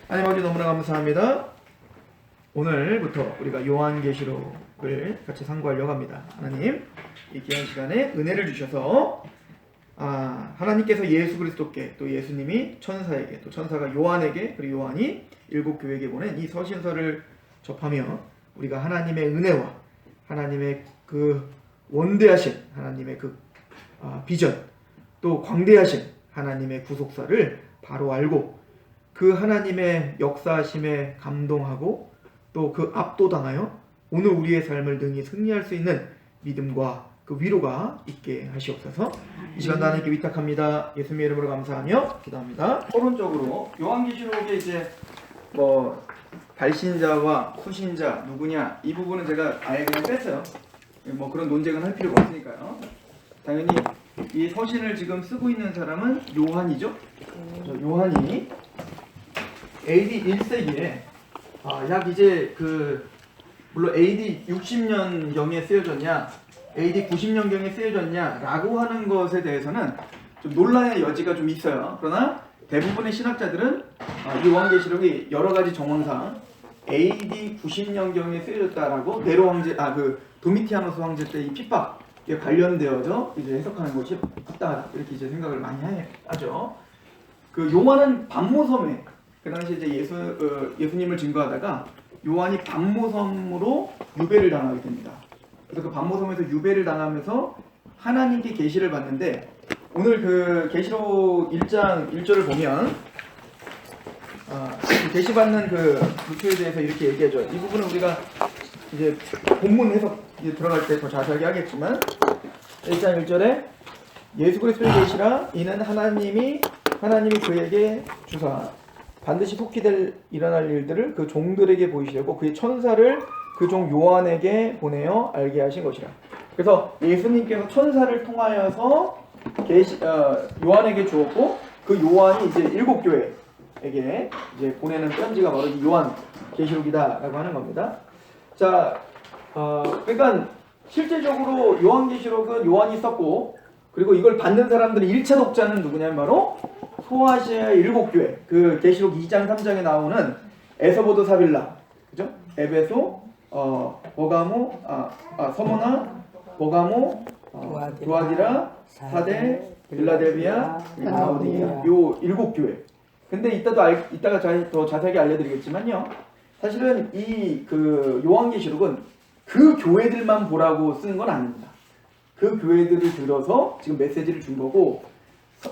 하나님 아버지 너무나 감사합니다. 오늘부터 우리가 요한계시록을 같이 상고하려고 합니다. 하나님, 이 귀한 시간에 은혜를 주셔서 하나님께서 예수 그리스도께 또 예수님이 천사에게 또 천사가 요한에게 그리고 요한이 일곱 교회에게 보낸 이 서신서를 접하며 우리가 하나님의 은혜와 하나님의 그 원대하신 하나님의 그 비전 또 광대하신 하나님의 구속사를 바로 알고 그 하나님의 역사하심에 감동하고 또 그 압도당하여 오늘 우리의 삶을 능히 승리할 수 있는 믿음과 그 위로가 있게 하시옵소서. 이 시간도 하나님께 위탁합니다. 예수님의 이름으로 감사하며 기도합니다. 서론적으로 요한계시록에 이제 발신자와 수신자 누구냐 이 부분은 제가 아예 그냥 뺐어요. 그런 논쟁은 할 필요가 없으니까요. 당연히 이 서신을 지금 쓰고 있는 사람은 요한이죠. 요한이 AD 1세기에 약 이제 물론 AD 60년경에 쓰여졌냐 AD 90년경에 쓰여졌냐 라고 하는 것에 대해서는 좀 논란의 여지가 좀 있어요. 그러나 대부분의 신학자들은 이 요한계시록이 여러 가지 정황상 AD 90년경에 쓰여졌다라고 네로 황제 도미티아누스 황제 때 이 핍박에 관련되어서 이제 해석하는 것이 합당하다 이렇게 이제 생각을 많이 하죠. 요한은 반모섬에 그 당시 이제 예수님을 증거하다가 요한이 반모섬으로 유배를 당하게 됩니다. 그래서 그 반모섬에서 유배를 당하면서 하나님께 계시를 받는데 오늘 계시록 1장 1절을 보면 계시 받는 루트에 대해서 이렇게 얘기하죠. 이 부분은 우리가 이제 본문 해석 들어갈 때 더 자세하게 하겠지만 1장 1절에 예수 그리스도의 계시라 이는 하나님이 그에게 주사 반드시 속히 일어날 일들을 그 종들에게 보이시려고 그의 천사를 그 종 요한에게 보내어 알게 하신 것이라. 그래서 예수님께서 천사를 통하여서 요한에게 주었고 그 요한이 이제 일곱 교회에게 이제 보내는 편지가 바로 이 요한 계시록이다라고 하는 겁니다. 자, 그러니까 실제적으로 요한계시록은 요한이 썼고 그리고 이걸 받는 사람들은 1차 독자는 누구냐면 바로 소아시아 일곱 교회, 계시록 2장 3장에 나오는 에서보드 사빌라, 그죠? 에베소, 버가모, 서모나, 버가모, 두아디라, 사데, 빌라델비아, 라오디게아 요 일곱 교회. 근데 이따가 더 자세하게 알려드리겠지만요. 사실은 이 요한계시록은 그 교회들만 보라고 쓰는 건 아닙니다. 그 교회들을 들어서 지금 메시지를 준 거고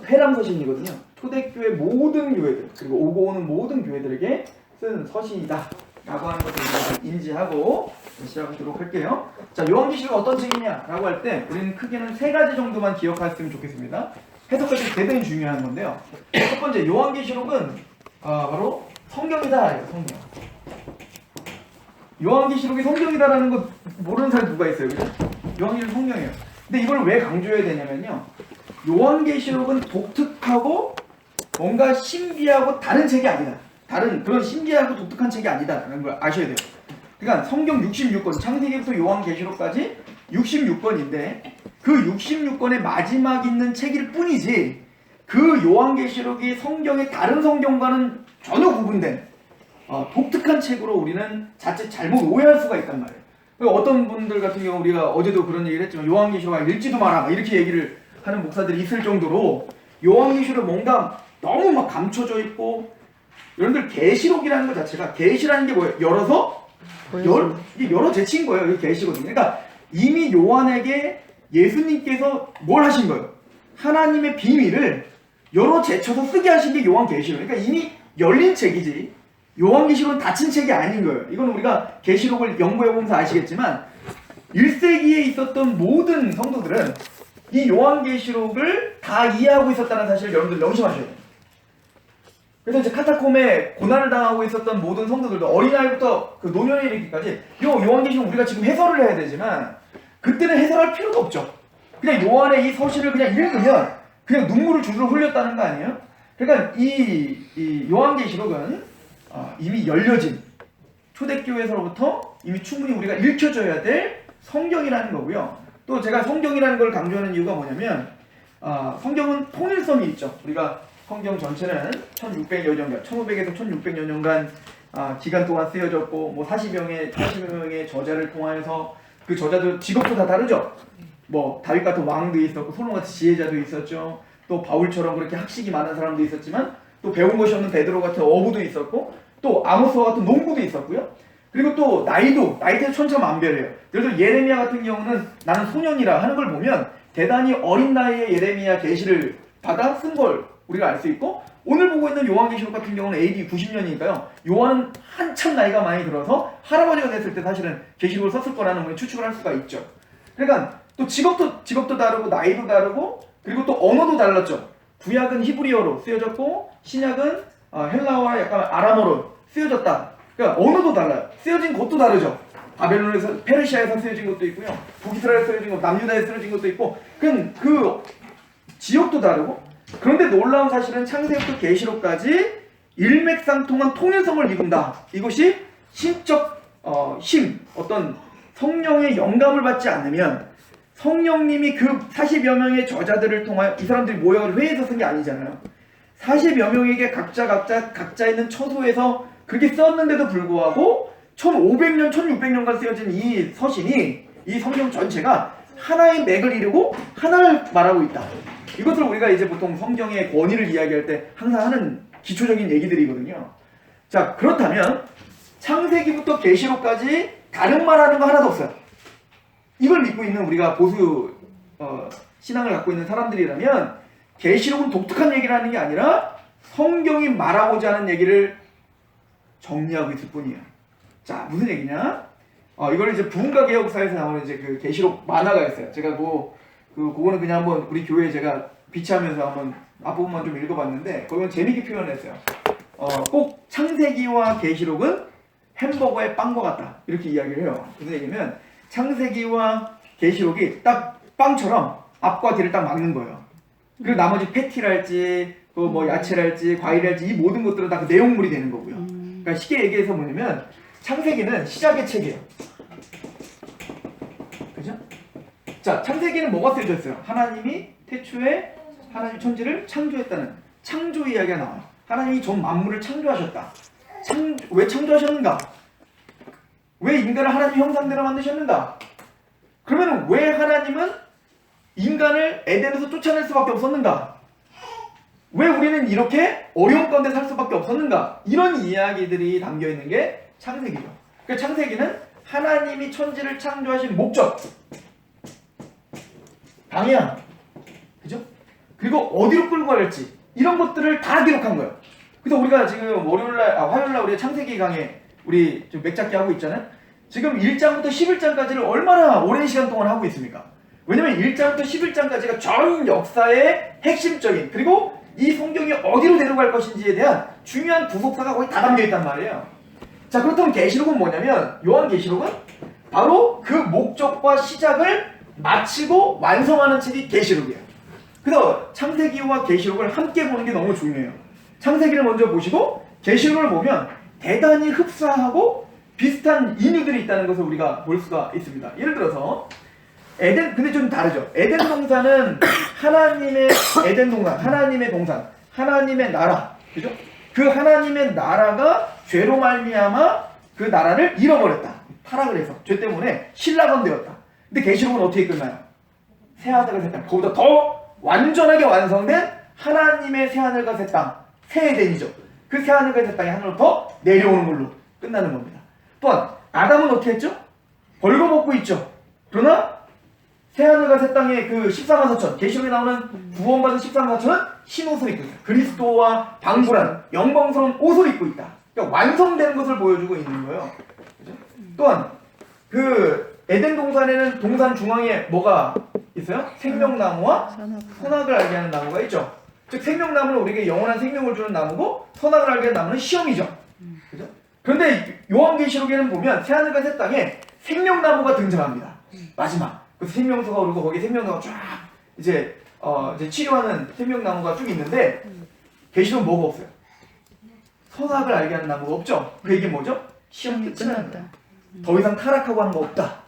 회람서신이거든요. 초대교회 모든 교회들 그리고 오고 오는 모든 교회들에게 쓴 서신이다 라고 하는 것을 인지하고 시작하도록 할게요. 자, 요한계시록 어떤 책이냐 라고 할 때 우리는 크게는 세 가지 정도만 기억했으면 좋겠습니다. 해석할 때 대단히 중요한 건데요. 첫 번째, 요한계시록은 바로 성경이다. 성경. 요한계시록이 성경이다라는 거 모르는 사람 누가 있어요? 그죠? 요한계시록 성경이에요. 근데 이걸 왜 강조해야 되냐면요. 요한계시록은 독특하고 뭔가 신비하고 다른 책이 아니다. 다른 그런 신비하고 독특한 책이 아니다라는 걸 아셔야 돼요. 그러니까 성경 66권, 창세기부터 요한계시록까지 66권인데 그 66권의 마지막 있는 책일 뿐이지 그 요한계시록이 성경의 다른 성경과는 전혀 구분된 독특한 책으로 우리는 자칫 잘못 오해할 수가 있단 말이에요. 어떤 분들 같은 경우 우리가 어제도 그런 얘기를 했지만 요한계시록 읽지도 마라 이렇게 얘기를 하는 목사들이 있을 정도로 요한계시록 뭔가 너무 막 감춰져 있고 여러분들 계시록이라는 것 자체가 계시라는 게 뭐예요? 이게 열어 제친 거예요. 이게 계시거든요. 그러니까 이미 요한에게 예수님께서 뭘 하신 거예요? 하나님의 비밀을 열어 제쳐서 쓰게 하신 게 요한계시록. 그러니까 이미 열린 책이지 요한계시록은 닫힌 책이 아닌 거예요. 이건 우리가 계시록을 연구해보면서 아시겠지만 1세기에 있었던 모든 성도들은 이 요한계시록을 다 이해하고 있었다는 사실을 여러분들 명심하셔야 돼요. 그래서 이제 카타콤에 고난을 당하고 있었던 모든 성도들도 어린아이부터 노년에 이르기까지 요한계시록 우리가 지금 해설을 해야 되지만 그때는 해설할 필요도 없죠. 그냥 요한의 이 서신을 그냥 읽으면 그냥 눈물을 주르르 흘렸다는 거 아니에요? 그러니까 이 요한계시록은 이미 열려진 초대교회에서로부터 이미 충분히 우리가 읽혀줘야 될 성경이라는 거고요. 또 제가 성경이라는 걸 강조하는 이유가 뭐냐면 성경은 통일성이 있죠. 우리가 성경 전체는 1600여 년간, 1500에서 1600여 년간 기간 동안 쓰여졌고, 뭐 40여 명의 저자를 통하여서 그 저자들 직업도 다 다르죠. 뭐 다윗 같은 왕도 있었고, 솔로몬 같은 지혜자도 있었죠. 또 바울처럼 그렇게 학식이 많은 사람도 있었지만, 또 배운 것이 없는 베드로 같은 어부도 있었고, 또 아모스와 같은 농부도 있었고요. 그리고 또 나이대도 천차만별이에요. 예를 들어 예레미야 같은 경우는 나는 소년이라 하는 걸 보면 대단히 어린 나이에 예레미야 계시를 받아 쓴 걸 우리가 알 수 있고, 오늘 보고 있는 요한계시록 같은 경우는 AD 90년이니까요. 요한은 한참 나이가 많이 들어서 할아버지가 됐을 때 사실은 계시록을 썼을 거라는 걸 추측을 할 수가 있죠. 그러니까 또 직업도 다르고 나이도 다르고, 그리고 또 언어도 달랐죠. 구약은 히브리어로 쓰여졌고 신약은 헬라어와 약간 아람어로 쓰여졌다. 그러니까 언어도 달라요. 쓰여진 곳도 다르죠. 바벨론에서, 페르시아에서 쓰여진 것도 있고요. 북이스라엘에서 쓰여진 것, 남유다에서 쓰여진 것도 있고, 그 지역도 다르고. 그런데 놀라운 사실은 창세기부터 계시록까지 일맥상통한 통일성을 이룬다. 이것이 신적 어떤 성령의 영감을 받지 않으면, 성령님이 그 40여 명의 저자들을 통하여, 이 사람들이 모여서 회의에서 쓴 게 아니잖아요. 40여 명에게 각자 있는 처소에서 그렇게 썼는데도 불구하고 1500년, 1600년간 쓰여진 이 서신이, 이 성경 전체가 하나의 맥을 이루고 하나를 말하고 있다. 이것을 우리가 이제 보통 성경의 권위를 이야기할 때 항상 하는 기초적인 얘기들이거든요. 자, 그렇다면 창세기부터 계시록까지 다른 말하는 거 하나도 없어요. 이걸 믿고 있는 우리가 보수 신앙을 갖고 있는 사람들이라면 계시록은 독특한 얘기를 하는 게 아니라 성경이 말하고자 하는 얘기를 정리하고 있을 뿐이에요. 자, 무슨 얘기냐? 이걸 이제 부흥가개혁사에서 나오는 이제 그 계시록 만화가 있어요. 제가 그거는 그냥 한번 우리 교회에 제가 비치하면서 한번 앞부분만 좀 읽어봤는데, 거기는 재밌게 표현했어요. 꼭 창세기와 계시록은 햄버거의 빵과 같다. 이렇게 이야기를 해요. 무슨 얘기냐면 창세기와 계시록이 딱 빵처럼 앞과 뒤를 딱 막는 거예요. 그리고 나머지 패티랄지, 뭐 야채랄지, 과일랄지 이 모든 것들은 다 그 내용물이 되는 거고요. 그러니까 쉽게 얘기해서 뭐냐면 창세기는 시작의 책이에요. 그죠? 자, 창세기는 뭐가 쓰여졌어요? 하나님이 태초에 하나님 천지를 창조했다는 창조 이야기가 나와요. 하나님이 전 만물을 창조하셨다. 왜 창조하셨는가? 왜 인간을 하나님 형상대로 만드셨는가? 그러면 왜 하나님은 인간을 에덴에서 쫓아낼 수밖에 없었는가? 왜 우리는 이렇게 어려운 가운데 살 수밖에 없었는가? 이런 이야기들이 담겨있는 게 창세기죠. 그러니까 창세기는 하나님이 천지를 창조하신 목적, 방향, 그죠? 그리고 어디로 끌고 갈지, 이런 것들을 다 기록한 거예요. 그래서 우리가 지금 화요일날 우리 창세기 강의 우리 좀 맥잡기 하고 있잖아요. 지금 1장부터 11장까지를 얼마나 오랜 시간 동안 하고 있습니까? 왜냐면 1장부터 11장까지가 전 역사의 핵심적인, 그리고 이 성경이 어디로 데려갈 것인지에 대한 중요한 구속사가 거의 다 담겨있단 말이에요. 자, 그렇다면 계시록은 뭐냐면, 요한계시록은 바로 그 목적과 시작을 마치고 완성하는 책이 계시록이에요. 그래서 창세기와 계시록을 함께 보는 게 너무 중요해요. 창세기를 먼저 보시고 계시록을 보면 대단히 흡사하고 비슷한 인유들이 있다는 것을 우리가 볼 수가 있습니다. 예를 들어서 근데 좀 다르죠. 에덴 동산은 하나님의 에덴 동산, 하나님의 동산, 하나님의 나라, 그죠? 그 하나님의 나라가 죄로 말미암아 그 나라를 잃어버렸다. 타락을 해서 죄 때문에 신라건되었다. 근데 계시록은 어떻게 끝나요? 새 하늘과 새 땅, 그보다 더 완전하게 완성된 하나님의 새 하늘과 새 땅, 새 에덴이죠. 그 새 하늘과 새 땅이 하늘로 더 내려오는 걸로 끝나는 겁니다. 또한 아담은 어떻게 했죠? 벌거벗고 있죠. 그러나 새하늘과 새 땅의 그 14만 4천, 계시록에 나오는 구원받은 14만 4천은 흰옷을 입고 있다. 그리스도와 방불한 영광스러운 옷을 입고 있다. 그러니까 완성되는 것을 보여주고 있는 거예요. 그죠? 또한 그 에덴 동산에는 동산 중앙에 뭐가 있어요? 생명나무와 선악을 알게 하는 나무가 있죠. 즉 생명나무는 우리에게 영원한 생명을 주는 나무고, 선악을 알게 하는 나무는 시험이죠. 그죠? 그런데 요한계시록에는 보면 새하늘과 새 땅에 생명나무가 등장합니다. 마지막. 그 생명수가 오르고 거기에 생명나무가 쫙 이제 치료하는 생명나무가 쭉 있는데, 계시록은 뭐가 없어요? 선악을 알게 하는 나무가 없죠. 그 얘기 뭐죠? 시험 끝이 난다. 더 이상 타락하고 하는 거 없다.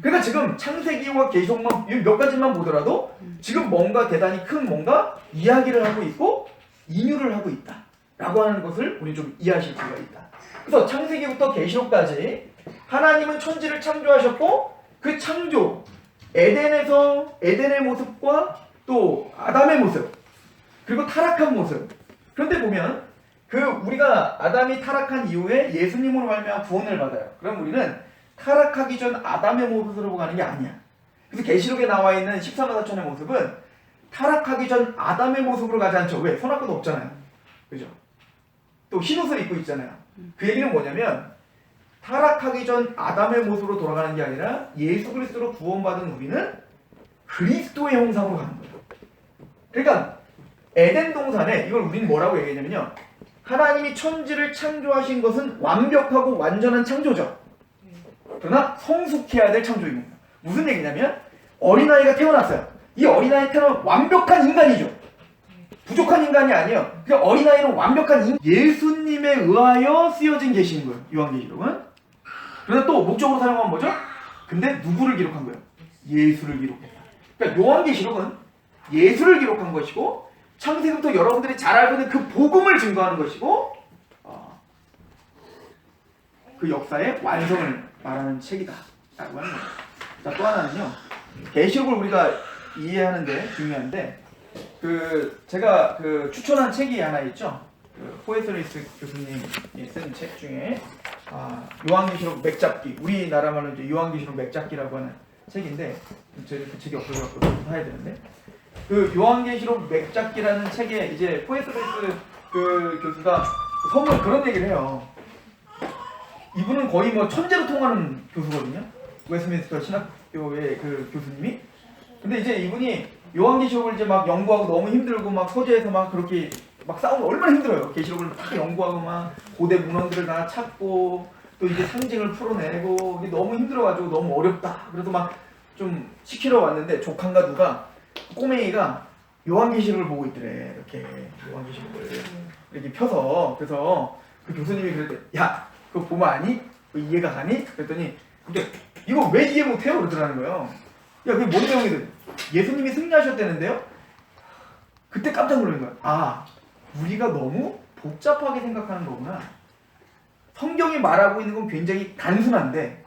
그러니까 지금 창세기와 계시록만 몇 가지만 보더라도 지금 뭔가 대단히 큰 뭔가 이야기를 하고 있고, 인유를 하고 있다라고 하는 것을 우리 좀 이해하실 필요가 있다. 그래서 창세기부터 계시록까지 하나님은 천지를 창조하셨고 그 창조 에덴에서 에덴의 모습과 또 아담의 모습 그리고 타락한 모습. 그런데 보면 그 우리가 아담이 타락한 이후에 예수님으로 말미암아 구원을 받아요. 그럼 우리는 타락하기 전 아담의 모습으로 가는 게 아니야. 그래서 계시록에 나와 있는 14만 4천의 모습은 타락하기 전 아담의 모습으로 가지 않죠. 왜? 손아까도 없잖아요. 그죠? 또 흰옷을 입고 있잖아요. 그 얘기는 뭐냐면 타락하기 전 아담의 모습으로 돌아가는 게 아니라 예수 그리스도로 구원받은 우리는 그리스도의 형상으로 가는 거예요. 그러니까 에덴 동산에 이걸 우리는 뭐라고 얘기했냐면요. 하나님이 천지를 창조하신 것은 완벽하고 완전한 창조죠. 그러나 성숙해야 될 창조입니다. 무슨 얘기냐면 어린아이가 태어났어요. 이 어린아이 태어난 완벽한 인간이죠. 부족한 인간이 아니에요. 그 어린아이는 완벽한 예수님에 의하여 쓰여진 계시인 거예요. 요한계시록은. 그러나 또 목적으로 사용한 뭐죠? 근데 누구를 기록한 거예요? 예수를 기록했다. 그러니까 요한계시록은 예수를 기록한 것이고 창세기부터 여러분들이 잘 알고 있는 그 복음을 증거하는 것이고 그 역사의 완성을 말하는 책이다 라고 하는 거예요. 자, 또 하나는요. 계시록을 우리가 이해하는데 중요한데 제가 추천한 책이 하나 있죠. 호에스리스 교수님이 쓴 책 중에 요한계시록 맥잡기, 우리나라 말로 이제 요한계시록 맥잡기라고 하는 책인데 그 책이 없어서 사야 되는데 그 요한계시록 맥잡기라는 책에 이제 호에스리스 교수가 선물 그런 얘기를 해요. 이분은 거의 뭐 천재로 통하는 교수거든요. 웨스트민스터 신학교의 그 교수님이. 근데 이제 이분이 요한계시록을 이제 막 연구하고 너무 힘들고 막 서재에서 막 그렇게 막 싸우면 얼마나 힘들어요. 계시록을 막 연구하고 막 고대 문헌들을 다 찾고 또 이제 상징을 풀어내고 이게 너무 힘들어가지고 너무 어렵다. 그래서 막 좀 시키러 왔는데 조카인가 누가 꼬맹이가 요한계시록을 보고 있더래. 이렇게 요한계시록을 이렇게 펴서. 그래서 그 교수님이 그랬대. 야, 그거 보면 아니? 그거 이해가 가니? 그랬더니 근데 이거 왜 이해 못해요? 그러더라는 거예요. 야, 그게 뭔 내용이든 예수님이 승리하셨다는데요? 그때 깜짝 놀란 거야. 우리가 너무 복잡하게 생각하는 거구나. 성경이 말하고 있는 건 굉장히 단순한데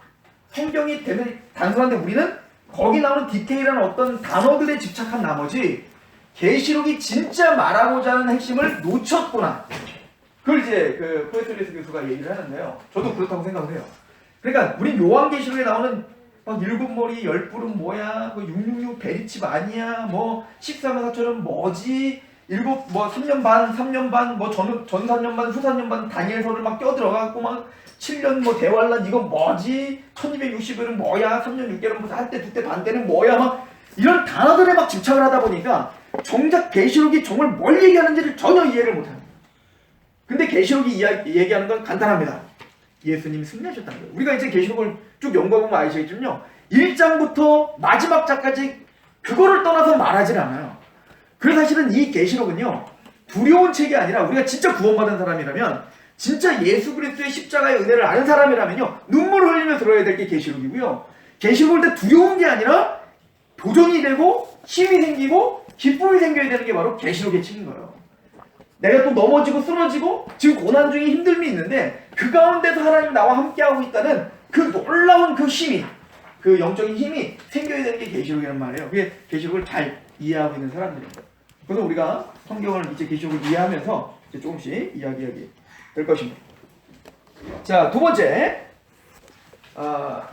성경이 되게 단순한데 우리는 거기 나오는 디테일한 어떤 단어들에 집착한 나머지 계시록이 진짜 말하고자 하는 핵심을 놓쳤구나. 그걸 이제 그 포에트리스 교수가 얘기를 하는데요. 저도 그렇다고 생각을 해요. 그러니까 우리 요한계시록에 나오는 막 일곱 머리 열 뿔은 뭐야? 그 666 베리칩 아니야? 뭐 14만 4천은 뭐지? 일곱 뭐 3년 반 뭐 전 3년 반 후 3년 반 다니엘서를 막 껴들어가고 막 7년 뭐 대환란 이건 뭐지? 1260일은 뭐야? 3년 6개월은 무슨 한때 두때 반때는 뭐야? 막 이런 단어들에 막 집착을 하다 보니까 정작 계시록이 정말 뭘 얘기하는지를 전혀 이해를 못합니다. 근데 계시록이 얘기하는 건 간단합니다. 예수님이 승리하셨다는 거예요. 우리가 이제 계시록을 쭉 연구해보면 아시겠지만요. 1장부터 마지막 장까지 그거를 떠나서 말하진 않아요. 그래서 사실은 이 계시록은요. 두려운 책이 아니라 우리가 진짜 구원받은 사람이라면 진짜 예수 그리스도의 십자가의 은혜를 아는 사람이라면요. 눈물을 흘리며 들어야 될 게 계시록이고요. 계시록을 때 두려운 게 아니라 도전이 되고 힘이 생기고 기쁨이 생겨야 되는 게 바로 계시록의 책인 거예요. 내가 또 넘어지고 쓰러지고 지금 고난 중에 힘듦이 있는데 그 가운데서 하나님 나와 함께하고 있다는 그 놀라운 그 힘이 그 영적인 힘이 생겨야 되는 게 계시록이란 말이에요. 그게 계시록을 잘 이해하고 있는 사람들입니다. 그래서 우리가 성경을 이제 계시록을 이해하면서 이제 조금씩 이야기하게 될 것입니다. 자, 두 번째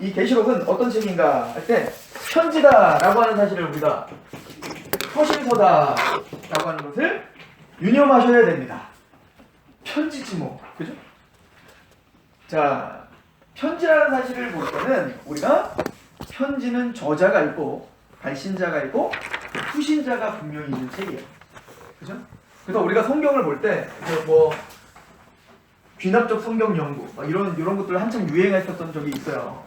이 계시록은 어떤 책인가 할 때 편지다라고 하는 사실을 우리가 서신서다라고 하는 것을 유념하셔야 됩니다. 편지지 뭐, 그죠? 자, 편지라는 사실을 볼 때는 우리가 편지는 저자가 있고 발신자가 있고 후신자가 분명히 있는 책이에요. 그죠? 그래서 우리가 성경을 볼 때 뭐 귀납적 성경 연구 이런 것들 한참 유행했었던 적이 있어요.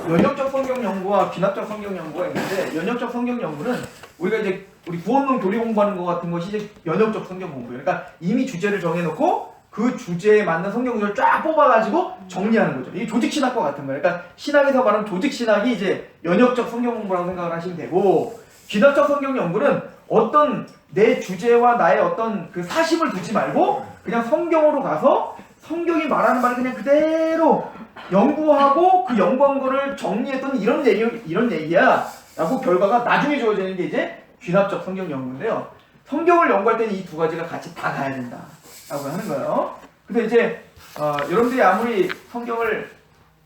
연역적 성경 연구와 귀납적 성경 연구가 있는데 연역적 성경 연구는 우리가 이제 우리 구원론 교리 공부하는 것 같은 것이 이제 연역적 성경 공부예요. 그러니까 이미 주제를 정해놓고 그 주제에 맞는 성경 구절을 쫙 뽑아가지고 정리하는 거죠. 이게 조직 신학과 같은 거예요. 그러니까 신학에서 말하는 조직 신학이 이제 연역적 성경 공부라고 생각을 하시면 되고 귀납적 성경 연구는 어떤 내 주제와 나의 어떤 그 사심을 두지 말고 그냥 성경으로 가서 성경이 말하는 말을 그냥 그대로 연구하고 그 연구한 거를 정리했더니 이런 얘기야 라고 결과가 나중에 주어지는 게 이제 귀납적 성경 연구인데요. 성경을 연구할 때는 이 두 가지가 같이 다 가야 된다 라고 하는 거예요. 근데 이제 여러분들이 아무리 성경을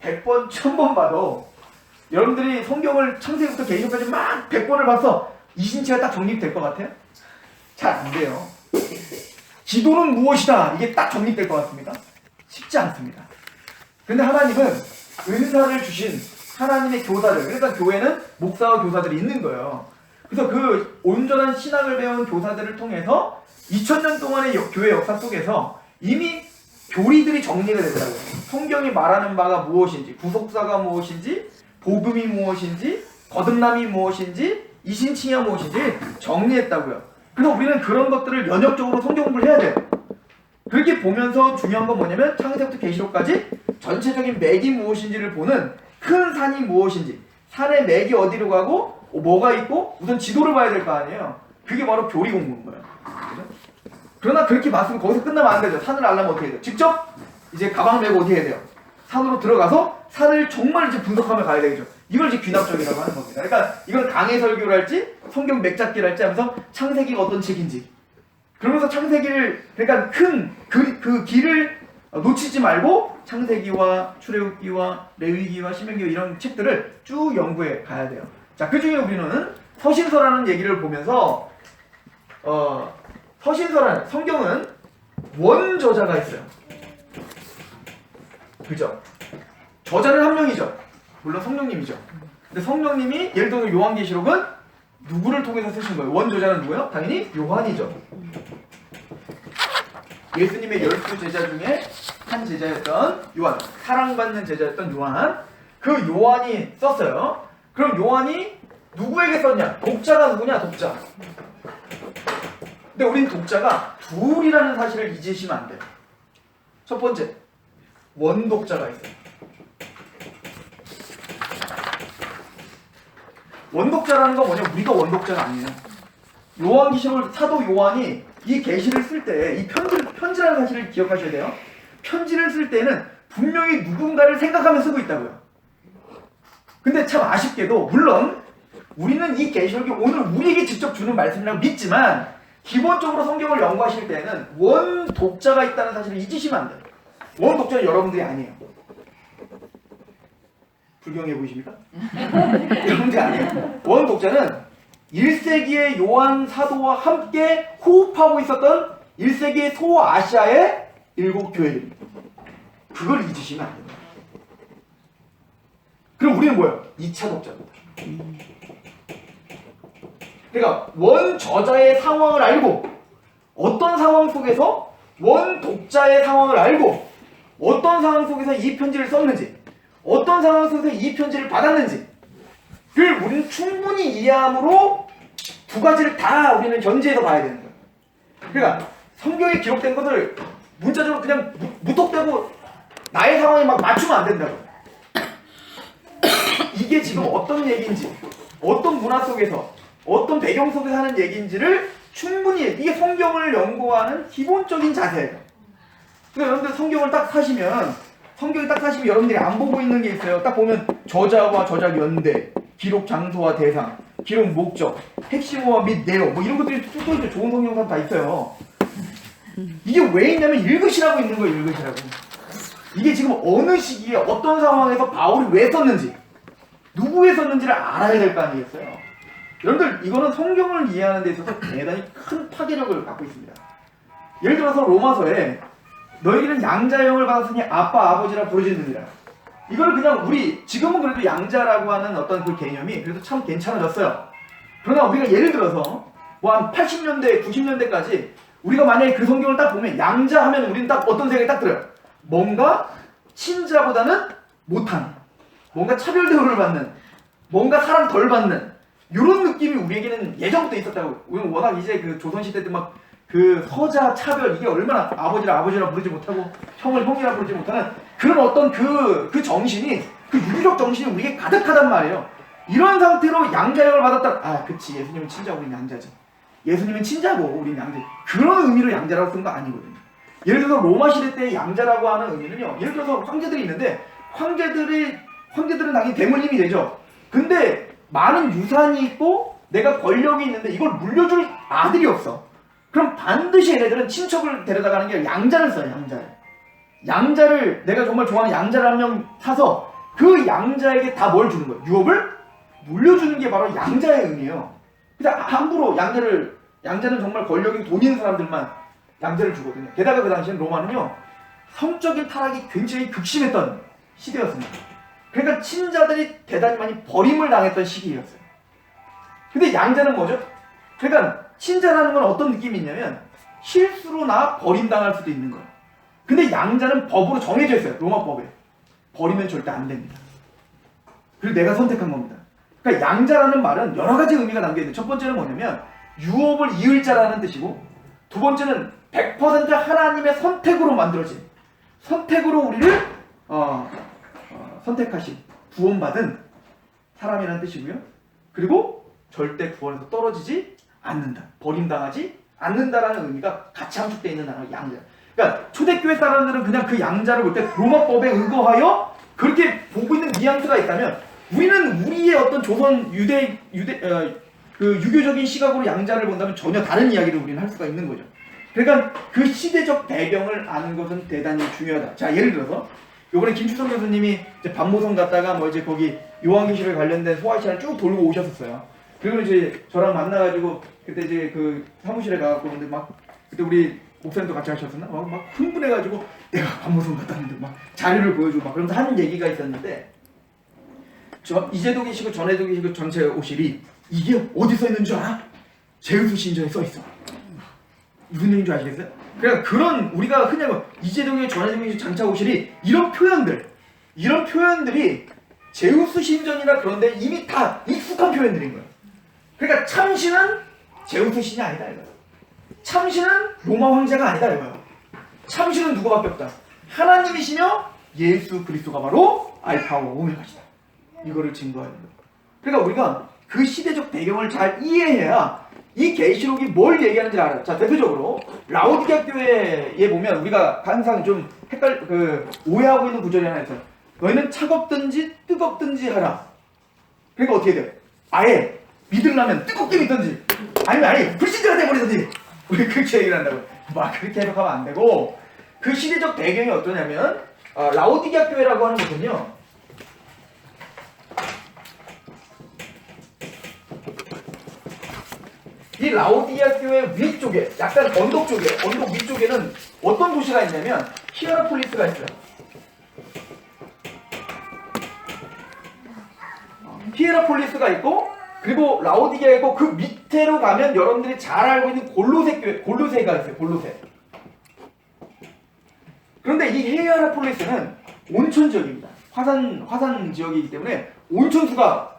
100번, 1000번 봐도 여러분들이 성경을 창세기부터 계시록까지 막 100번을 봐서 이신치가 딱 정립될 것 같아요? 잘 안 돼요. 기도는 무엇이다 이게 딱 정립될 것 같습니다. 쉽지 않습니다. 근데 하나님은 은사를 주신 하나님의 교사들, 그러니까 교회는 목사와 교사들이 있는 거예요. 그래서 그 온전한 신학을 배운 교사들을 통해서 2000년 동안의 교회 역사 속에서 이미 교리들이 정리가 되더라고요. 성경이 말하는 바가 무엇인지, 구속사가 무엇인지, 복음이 무엇인지, 거듭남이 무엇인지, 이신칭의가 무엇인지 정리했다고요. 그래서 우리는 그런 것들을 연역적으로 성경 공부를 해야 돼요. 그렇게 보면서 중요한 건 뭐냐면 창세부터 계시록까지 전체적인 맥이 무엇인지를 보는 큰 산이 무엇인지, 산의 맥이 어디로 가고 뭐가 있고 우선 지도를 봐야 될 거 아니에요. 그게 바로 교리 공부인 거예요. 그죠? 그러나 그렇게 봤으면 거기서 끝나면 안 되죠. 산을 알려면 어떻게 해야 돼요? 직접 이제 가방 메고 어떻게 해야 돼요? 산으로 들어가서 산을 정말 이제 분석하며 가야 되겠죠. 이걸 이제 귀납적이라고 하는 겁니다. 그러니까 이건 강해 설교를 할지 성경 맥잡기를 할지 하면서 창세기가 어떤 책인지, 그러면서 창세기를, 그러니까 큰 그 길을 놓치지 말고 창세기와 출애굽기와 레위기와 신명기와 이런 책들을 쭉 연구해 가야 돼요. 자, 그 중에 우리는 서신서라는 얘기를 보면서 서신서라는, 성경은 원저자가 있어요. 그죠? 저자는 한 명이죠. 물론 성령님이죠. 근데 성령님이 예를 들어 요한계시록은 누구를 통해서 쓰신 거예요? 원저자는 누구예요? 당연히 요한이죠. 예수님의 12제자 중에 한 제자였던 요한, 사랑받는 제자였던 요한, 그 요한이 썼어요. 그럼 요한이 누구에게 썼냐? 독자가 누구냐? 독자. 근데 우린 독자가 둘이라는 사실을 잊으시면 안 돼요. 첫 번째, 원독자가 있어요. 원독자라는 건 뭐냐? 우리가 원독자가 아니에요. 요한계시록 사도 요한이 이 계시를 쓸 때 이 편지라는 사실을 기억하셔야 돼요. 편지를 쓸 때는 분명히 누군가를 생각하며 쓰고 있다고요. 근데 참 아쉽게도 물론 우리는 이 계시록이 오늘 우리에게 직접 주는 말씀이라고 믿지만 기본적으로 성경을 연구하실 때는 원독자가 있다는 사실을 잊으시면 안 돼요. 원독자는 여러분들이 아니에요. 불경해 보이십니까? 여러분들이 아니에요. 원독자는 1세기의 요한 사도와 함께 호흡하고 있었던 1세기의 소아시아의 7교회들입니다. 그걸 잊으시면 안 됩니다. 그럼 우리는 뭐예요? 2차 독자입니다. 그러니까 원저자의 상황을 알고 어떤 상황 속에서 원독자의 상황을 알고 어떤 상황 속에서 이 편지를 썼는지 어떤 상황 속에서 이 편지를 받았는지 를 우리는 충분히 이해함으로 두 가지를 다 우리는 견지해서 봐야 되는 거예요. 그러니까 성경에 기록된 것을 문자적으로 그냥 무턱대고 나의 상황에 막 맞추면 안 된다고요. 이게 지금 어떤 얘기인지, 어떤 문화 속에서, 어떤 배경 속에서 하는 얘기인지를 충분히, 이게 성경을 연구하는 기본적인 자세예요. 그러니까 여러분들 성경을 딱 사시면 여러분들이 안 보고 있는 게 있어요. 딱 보면 저자와 저작 연대, 기록 장소와 대상, 기록 목적, 핵심어와 및 내용, 뭐 이런 것들이 쭉 써있죠. 좋은 성경상 다 있어요. 이게 왜 있냐면 읽으시라고 있는 거예요. 읽으시라고. 이게 지금 어느 시기에 어떤 상황에서 바울이 왜 썼는지, 누구에 썼는지를 알아야 될 거 아니겠어요. 여러분들 이거는 성경을 이해하는 데 있어서 대단히 큰 파괴력을 갖고 있습니다. 예를 들어서 로마서에 너희들은 양자형을 받았으니 아빠 아버지라 부르짖느니라. 이걸 그냥 우리 지금은 그래도 양자라고 하는 어떤 그 개념이 그래도 참 괜찮아졌어요. 그러나 우리가 예를 들어서 뭐 한 80년대 90년대까지 우리가 만약에 그 성경을 딱 보면 양자 하면 우리는 딱 어떤 생각이 딱 들어요. 뭔가 친자보다는 못한, 뭔가 차별 대우를 받는, 뭔가 사랑 덜 받는 이런 느낌이 우리에게는 예전부터 있었다고. 우리는 워낙 이제 그 조선시대 때 막 그 서자 차별, 이게 얼마나 아버지라 부르지 못하고 형을 형이라 부르지 못하는 그런 어떤 그 정신이, 그 유교적 정신이 우리에게 가득하단 말이에요. 이런 상태로 양자형을 받았다. 아 그치, 예수님은 친자, 우리는 양자지. 예수님은 친자고 우리는 양자. 그런 의미로 양자라고 쓴 거 아니거든요. 예를 들어서 로마 시대 때 양자라고 하는 의미는요. 예를 들어서 황제들이 있는데 황제들은 당연히 대물림이 되죠. 근데 많은 유산이 있고 내가 권력이 있는데 이걸 물려줄 아들이 없어. 그럼 반드시 얘네들은 친척을 데려다가는 게 양자를 써요. 양자를 내가 정말 좋아하는 양자를 한 명 사서 그 양자에게 다 뭘 주는 거예요? 유업을 물려주는 게 바로 양자의 의미예요. 그래서 함부로 양자는 정말 권력이 돈 있는 사람들만 양자를 주거든요. 게다가 그 당시엔 로마는요 성적인 타락이 굉장히 극심했던 시대였습니다. 그러니까 친자들이 대단히 많이 버림을 당했던 시기였어요. 근데 양자는 뭐죠? 그러니까 친자라는 건 어떤 느낌이 있냐면 실수로 나 버림당할 수도 있는 거예요. 근데 양자는 법으로 정해져 있어요. 로마법에. 버리면 절대 안 됩니다. 그리고 내가 선택한 겁니다. 그러니까 양자라는 말은 여러 가지 의미가 담겨있는데 첫 번째는 뭐냐면 유업을 이을 자라는 뜻이고 두 번째는 100% 하나님의 선택으로 만들어진 선택으로 우리를 선택하신 구원받은 사람이라는 뜻이고요. 그리고 절대 구원에서 떨어지지 않는다. 버림당하지 않는다라는 의미가 같이 함축되어 있는 단어가 양자. 그러니까 초대교회 사람들은 그냥 그 양자를 볼 때 로마법에 의거하여 그렇게 보고 있는 뉘앙스가 있다면 우리는 우리의 어떤 조선 유교적인 시각으로 양자를 본다면 전혀 다른 이야기를 우리는 할 수가 있는 거죠. 그러니까 그 시대적 배경을 아는 것은 대단히 중요하다. 자, 예를 들어서 요번에 김추성 교수님이 이제 반모성 갔다가 뭐 이제 거기 요한계시록에 관련된 소화시간을 쭉 돌고 오셨었어요. 그리고 이제 저랑 만나가지고 그때 이제 그 사무실에 가갖고 근데 막 그때 우리 목사님도 같이 하셨었나? 막 흥분해가지고 내가 반모성 갔다 왔는데 막 자료를 보여주고 막 그러면서 하는 얘기가 있었는데 이제도 계시고 전에도 계시고 전체 오실이 이게 어디 써 있는 줄 알아? 제우스 신전에 써 있어. 무슨 얘기인 줄 아시겠어요? 그러니까 그런 우리가 흔히 이재동의 전해동의 장차 오실이 이런 표현들이 제우스 신전이나 그런데 이미 다 익숙한 표현들인 거예요. 그러니까 참신은 제우스 신이 아니다 이거예요. 참신은 로마 황제가 아니다 이거예요. 참신은 누구밖에 없다. 하나님이시며 예수 그리스도가 바로 알파와 오메가시다. 이거를 증거하는 거예요. 그러니까 우리가 그 시대적 배경을 잘 이해해야 이 계시록이 뭘 얘기하는지 알아요. 자, 대표적으로 라오디게아 교회에 보면 우리가 항상 좀 오해하고 있는 구절이 하나 있어요. 너희는 차갑든지 뜨겁든지 하라. 그러니까 어떻게 돼요? 아예 믿으려면 뜨겁게 믿든지 아니면 아예 불신자가 돼버리든지 우리 그렇게 얘기를 한다고요. 막 그렇게 해석하면 안 되고 그 시대적 배경이 어떠냐면 라오디게아 교회라고 하는 것은요 이 라오디게아 교회 위쪽에 약간 언덕 위쪽에는 어떤 도시가 있냐면 히에라폴리스가 있어요. 히에라폴리스가 있고 그리고 라오디게아 있고 그 밑으로 가면 여러분들이 잘 알고 있는 골로새가 있어요. 골로새. 그런데 이 히에라폴리스는 온천 지역입니다. 화산 지역이기 때문에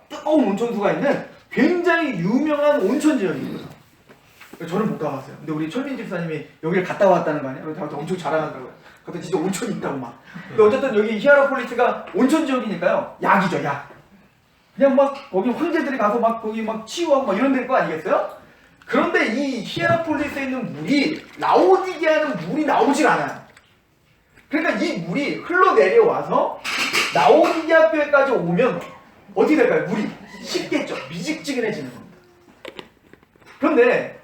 뜨거운 온천수가 있는 굉장히 유명한 온천 지역입니다. 저는 못 가봤어요. 근데 우리 철민 집사님이 여기를 갔다 왔다는 거 아니에요? 그래서 다들 엄청 자랑하더라고요. 그때 진짜 온천이 있다고 막. 근데 어쨌든 여기 히에라폴리스가 온천 지역이니까요. 약이죠, 약. 그냥 막 거기 황제들이 가서 막 거기 막 치유하고 막 이런 데일 거 아니겠어요? 그런데 이 히에라폴리스에 있는 물이 라오디게아는 물이 나오질 않아요. 그러니까 이 물이 흘러내려와서 라오디게아 교회까지 오면 어떻게 될까요? 물이 식겠죠. 미직지근해지는 겁니다. 그런데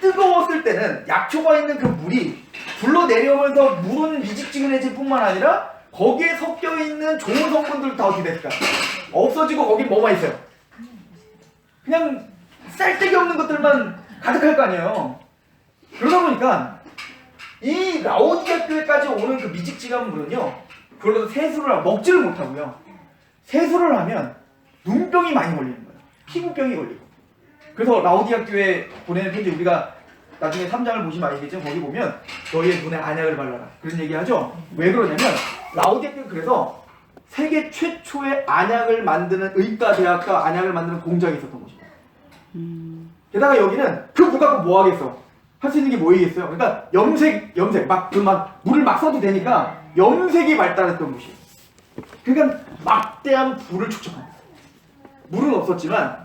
뜨거웠을 때는 약초가 있는 그 물이 불러 내려오면서 물은 미직지근해질 뿐만 아니라 거기에 섞여 있는 좋은 성분들 다 어떻게 될까? 없어지고 거기 뭐가 있어요? 그냥 쌀데기 없는 것들만 가득할 거 아니에요. 그러다 보니까 이 라오디게아 교회까지 오는 그 미직지근한 물은요, 그걸로 세수를 하고 먹지를 못하고요. 세수를 하면 눈병이 많이 걸리는 거예요. 피부병이 걸리고. 그래서 라오디게아 교회 보내는 편지 우리가 나중에 3장을 보시면 아시겠지만 거기 보면 너희의 눈에 안약을 발라라. 그런 얘기 하죠? 왜 그러냐면 라오디게아 교회 그래서 세계 최초의 안약을 만드는 의과대학과 안약을 만드는 공장이 있었던 곳입니다. 게다가 여기는 그 물 갖고 뭐 하겠어? 할 수 있는 게 뭐이겠어요? 그러니까 염색 물을 막 써도 되니까 염색이 발달했던 곳이에요. 그러니까 막대한 불을 축적합니다. 물은 없었지만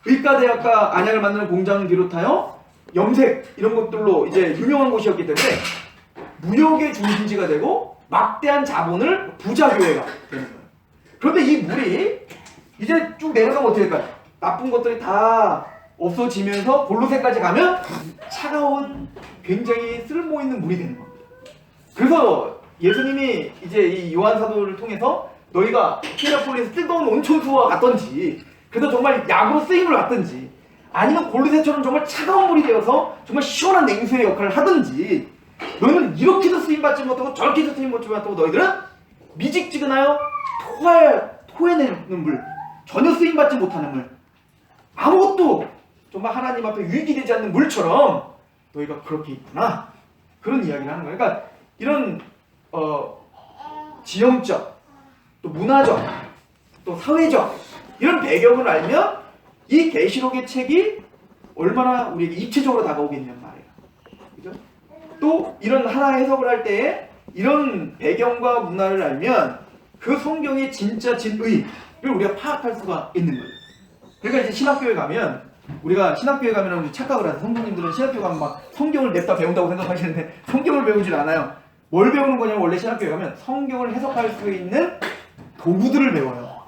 의과대학과 안약을 만드는 공장을 비롯하여 염색 이런 것들로 이제 유명한 곳이었기 때문에 무역의 중심지가 되고 막대한 자본을 부자교회가 되는 거예요. 그런데 이 물이 이제 쭉 내려가면 어떻게 될까요? 나쁜 것들이 다 없어지면서 골로새까지 가면 차가운 굉장히 쓸모있는 물이 되는 겁니다. 그래서 예수님이 이제 이 요한 사도를 통해서 너희가 히라폴리에서 뜨거운 온천수와 같던지, 그래서 정말 약으로 쓰임을 받든지, 아니면 골로새처럼 정말 차가운 물이 되어서 정말 시원한 냉수의 역할을 하든지, 너희는 이렇게도 쓰임받지 못하고 저렇게도 쓰임받지 못하고 너희들은 미직지근하여 토해내는 물, 전혀 쓰임받지 못하는 물, 아무것도 정말 하나님 앞에 유익이 되지 않는 물처럼 너희가 그렇게 있구나, 그런 이야기를 하는 거예요. 그러니까 이런 지형적, 또 문화적, 또 사회적 이런 배경을 알면 이 계시록의 책이 얼마나 우리에게 입체적으로 다가오겠냔 말이에요. 그죠? 또 이런 하나 해석을 할 때에 이런 배경과 문화를 알면 그 성경의 진짜 진의를 우리가 파악할 수가 있는 거예요. 그러니까 이제 신학교에 가면, 우리가 신학교에 가면 착각을 하세요. 성도님들은 신학교 가면 막 성경을 냅다 배운다고 생각하시는데 성경을 배우질 않아요. 뭘 배우는 거냐면, 원래 신학교에 가면 성경을 해석할 수 있는 도구들을 배워요.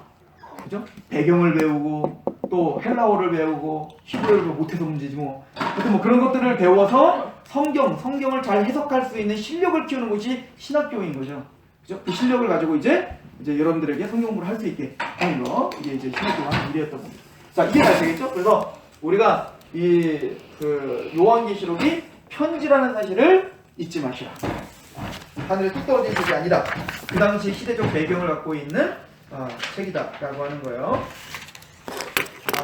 그죠? 배경을 배우고, 또 헬라어를 배우고, 히브리어를 못해서 문제지 뭐. 하여튼 뭐 그런 것들을 배워서 성경을 잘 해석할 수 있는 실력을 키우는 것이 신학교인 거죠. 그죠? 그 실력을 가지고 이제 여러분들에게 성경 공부를 할 수 있게 하는 거, 이게 이제 신학교가 하는 일이었던 겁니다. 자, 이게 잘 되겠죠? 그래서 우리가 그 요한계시록이 편지라는 사실을 잊지 마시라. 하늘에 뚝 떨어진 책이 아니다. 그 당시 시대적 배경을 갖고 있는 책이다라고 하는 거예요.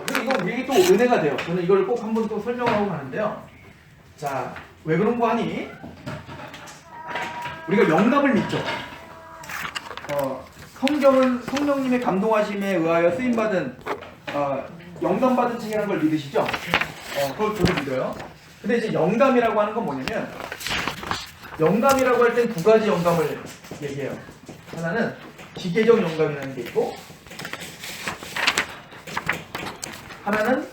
그리고 이거 우리에게 또 은혜가 돼요. 저는 이걸 꼭 한번 또 설명하고 가는데요. 자, 왜 그런 거 아니? 우리가 영감을 믿죠. 성경은 성령님의 감동하심에 의하여 쓰임받은 영감받은 책이라는 걸 믿으시죠? 그걸 저도 믿어요. 근데 이제 영감이라고 하는 건 뭐냐면, 영감이라고 할 땐 두 가지 영감을 얘기해요. 하나는 기계적 영감이라는 게 있고, 하나는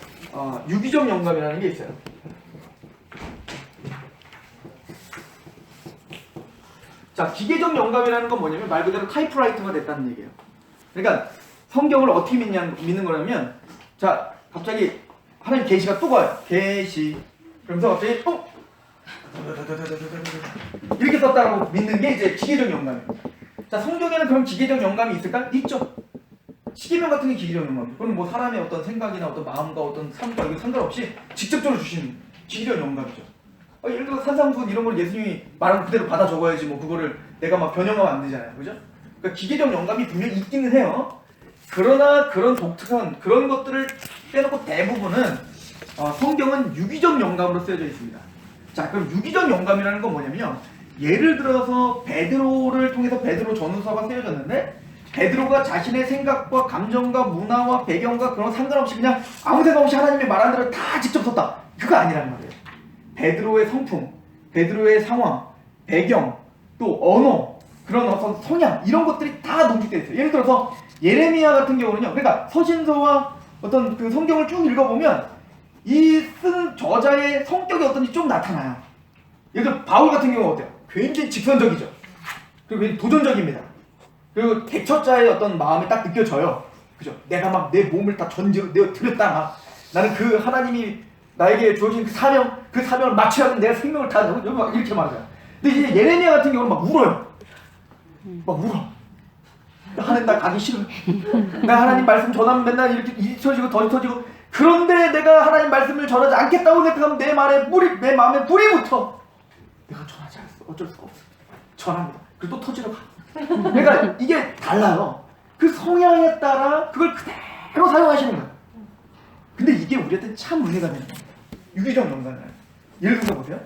유기적 영감이라는 게 있어요. 자, 기계적 영감이라는 건 뭐냐면 말 그대로 타이프라이터가 됐다는 얘기예요. 그러니까 성경을 어떻게 믿는 거냐면, 자, 갑자기 하나님 계시가 또 와요. 계시. 그러면서 갑자기 이렇게 썼다고 믿는 게 이제 기계적 영감이에요. 자, 성경에는 그럼 기계적 영감이 있을까? 있죠. 시계명 같은 게 기계적 영감이에요. 그건 뭐 사람의 어떤 생각이나 어떤 마음과 어떤 삶과 이거 상관없이 직접적으로 주시는 기계적 영감이죠. 예를 들어 산상수훈 이런 걸 예수님이 말한 그대로 받아 적어야지 뭐 그거를 내가 막 변형하면 안 되잖아요. 그죠? 그러니까 기계적 영감이 분명히 있기는 해요. 그러나 그런 독특한 그런 것들을 빼놓고 대부분은 성경은 유기적 영감으로 쓰여져 있습니다. 자, 그럼 유기적 영감이라는 건 뭐냐면요. 예를 들어서 베드로를 통해서 베드로 전후서가 쓰여졌는데, 베드로가 자신의 생각과 감정과 문화와 배경과 그런 상관없이 그냥 아무 생각 없이 하나님의 말한 대로 다 직접 썼다. 그거 아니란 말이에요. 베드로의 성품, 베드로의 상황, 배경, 또 언어, 그런 어떤 성향, 이런 것들이 다 농축되어 있어요. 예를 들어서 예레미야 같은 경우는요, 그러니까 서신서와 어떤 그 성경을 쭉 읽어보면 이 쓴 저자의 성격이 어떤지 좀 나타나요. 예를 들어 바울 같은 경우는 어때요? 굉장히 직선적이죠. 그리고 굉장히 도전적입니다. 그리고 대처자의 어떤 마음이 딱 느껴져요. 그죠? 내가 막 내 몸을 다 전지로 내어 드렸다. 나는 그 하나님이 나에게 주어진 그 사명을 마치려면 내가 생명을 다 막 이렇게 말해요. 근데 이제 예레미야 같은 경우는 막 울어요. 막 울어. 하나님 나 가기 싫어. 나 하나님 말씀 전하면 맨날 이렇게 잊혀지고 더 잊혀지고, 그런데 내가 하나님 말씀을 전하지 않겠다고 생각하면 내 마음에 불이 붙어. 내가 전하지 않았어. 어쩔 수가 없어. 전합니다. 그리고 또 터지러 가. 그러니까 이게 달라요. 그 성향에 따라 그걸 그대로 사용하시는 거예요. 근데 이게 우리한테 참 은혜가 되는 거예요. 유기적 영감이에요. 예를 들어서 보세요.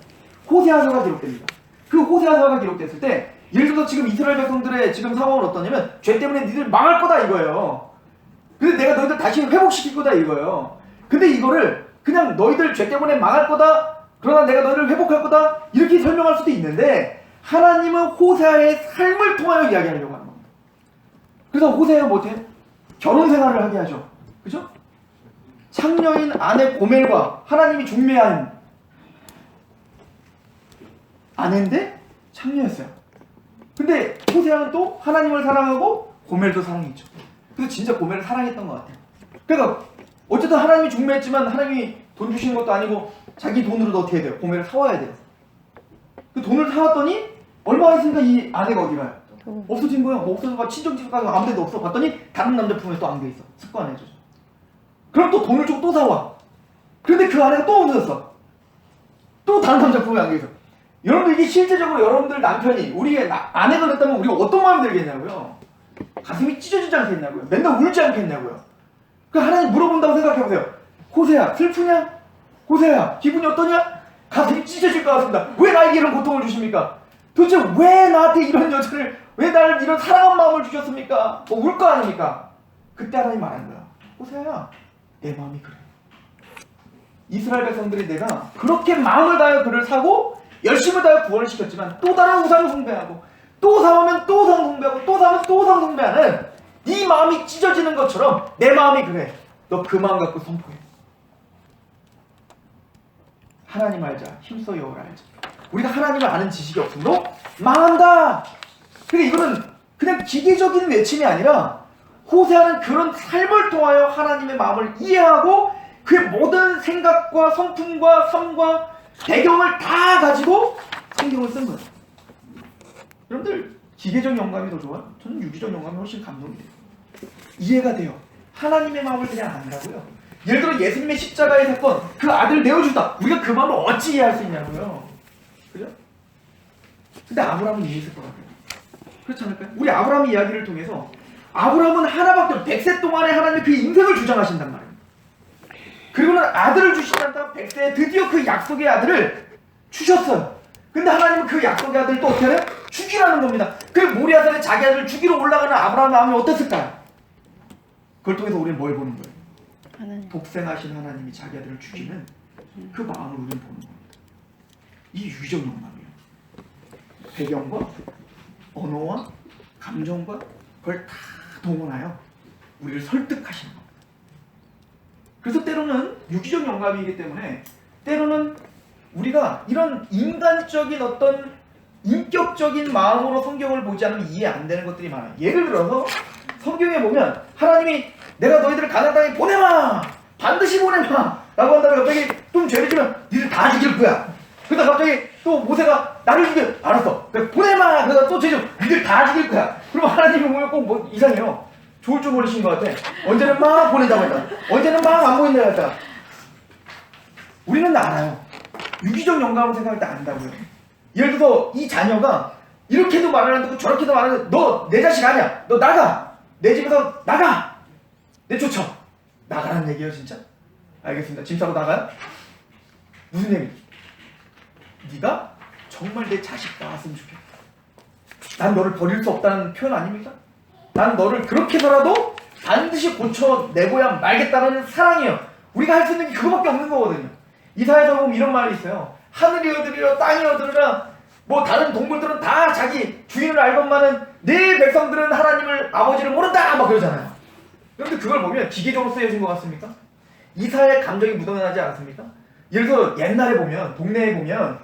호세아서가 기록됩니다. 그 호세아서가 기록됐을 때, 예를 들어서 지금 이스라엘 백성들의 지금 상황은 어떠냐면, 죄 때문에 니들 망할 거다 이거예요. 근데 내가 너희들 다시 회복시킬 거다 이거예요. 근데 이거를 그냥 너희들 죄 때문에 망할 거다, 그러나 내가 너희를 회복할 거다, 이렇게 설명할 수도 있는데, 하나님은 호세아의 삶을 통하여 이야기하려고 하는 겁니다. 그래서 호세아가 못해요? 결혼 생활을 하게 하죠. 그죠? 창녀인 아내 고멜과 하나님이 중매한 아내인데 창녀였어요. 근데 호세아는 또 하나님을 사랑하고 고멜도 사랑했죠. 그래서 진짜 고멜을 사랑했던 것 같아요. 그러니까 어쨌든 하나님이 중매했지만 하나님이 돈 주시는 것도 아니고 자기 돈으로도 어떻게 해야 돼요? 고멜을 사와야 돼요. 그 돈을 사왔더니 얼마가 있으니까 이 아내가 어디 가요? 없어진 거예요. 뭐 없어져가 친정집 가서 아무 데도 없어 봤더니 다른 남자 품에 또 안겨 있어. 습관해줘. 그럼 또 돈을 주고 또 사와. 그런데 그 아내가 또 없어졌어. 또 다른 남자 품에 안겨 있어. 여러분들 이게 실제적으로 여러분들 남편이 우리의 아내가 됐다면 우리가 어떤 마음이 들겠냐고요? 가슴이 찢어지지 않겠냐고요? 맨날 울지 않겠냐고요? 그 하나님 물어본다고 생각해보세요. 호세야 슬프냐? 호세야 기분이 어떠냐? 가슴이 찢어질 것 같습니다. 왜 나에게 이런 고통을 주십니까? 도대체 왜 나한테 이런 여자를 왜 나를 이런 사랑한 마음을 주셨습니까? 뭐 울 거 아닙니까? 그때 하나님 말하는 거야. 호세야 내 마음이 그래. 이스라엘 백성들이 내가 그렇게 마음을 다하여 그를 사고 열심을 다하여 구원을 시켰지만 또 다른 우상을 숭배하고 또 사오면 또 우상 숭배하고 또 사오면 또 우상 숭배하는 이 마음이 찢어지는 것처럼 내 마음이 그래. 너 그 마음 갖고 선포해. 하나님 알자. 힘써 여호와를 알자. 우리가 하나님을 아는 지식이 없으므로 망한다. 그러니까 이거는 그냥 기계적인 외침이 아니라 호세아는 그런 삶을 통하여 하나님의 마음을 이해하고 그의 모든 생각과 성품과 삶과 배경을 다 가지고 성경을 쓴 거예요. 여러분들 기계적 영감이 더 좋아요? 저는 유기적 영감이 훨씬 감동이 돼요. 이해가 돼요. 하나님의 마음을 그냥 안다고요. 예를 들어 예수님의 십자가의 사건, 그 아들 내어주다. 우리가 그 마음을 어찌 이해할 수 있냐고요. 그죠? 근데 아브라함은 이해했을 것 같아요. 그렇지 않을까요? 우리 아브라함 이야기를 통해서 아브라함은 하나밖에 100세 동안에 하나님의 그 인생을 주장하신단 말이에요. 그리고는 아들을 주신다는 100세에 드디어 그 약속의 아들을 주셨어요. 근데 하나님은 그 약속의 아들을 또 어떻게 해요? 죽이라는 겁니다. 그 모리아산에 자기 아들을 죽이러 올라가는 아브라함의 마음이 어땠을까요? 그걸 통해서 우리는 뭘 보는 거예요? 하나님. 독생하신 하나님이 자기 아들을 죽이는 그 마음을 우리는 보는 겁니다. 이 유기적 영감이에요. 배경과 언어와 감정과 그걸 다 동원하여 우리를 설득하시는 겁니다. 그래서 때로는 유기적 영감이기 때문에 때로는 우리가 이런 인간적인 어떤 인격적인 마음으로 성경을 보지 않으면 이해 안 되는 것들이 많아요. 예를 들어서 성경에 보면 하나님이 내가 너희들을 가나안 땅에 보내마! 반드시 보내마! 라고 한다면 갑자기 좀 죄를 지면 니들 다 죽일 거야. 그러다 갑자기 또 모세가 나를 죽여! 알았어. 보내마! 그러다 또 죄 좀 니들 다 죽일 거야. 그럼 하나님이 보면 꼭 뭐 이상해요. 좋을 줄 모르신 것 같아. 언제는 막 보낸다고 했다. 언제는 막 안 보낸다고 했다. 우리는 알아요. 유기적 영감을 생각할 때 안다고요. 예를 들어서 이 자녀가 이렇게도 말을 안 듣고 저렇게도 말을 안 듣고 너 내 자식 아니야. 너 나가. 내 집에서 나가. 내쫓아. 나가라는 얘기예요 진짜? 알겠습니다. 짐 싸고 나가요? 무슨 얘기? 네가 정말 내 자식 나왔으면 좋겠다. 난 너를 버릴 수 없다는 표현 아닙니까? 난 너를 그렇게 해서라도 반드시 고쳐내고야 말겠다는 사랑이에요. 우리가 할 수 있는 게 그거밖에 없는 거거든요. 이사야서 보면 이런 말이 있어요. 하늘이 얻으리라 땅이 얻으리라 뭐 다른 동물들은 다 자기 주인을 알건만은 내 백성들은 하나님을 아버지를 모른다 막 그러잖아요. 그런데 그걸 보면 기계적으로 쓰여진 것 같습니까? 이사야의 감정이 묻어나지 않았습니까? 예를 들어 옛날에 보면 동네에 보면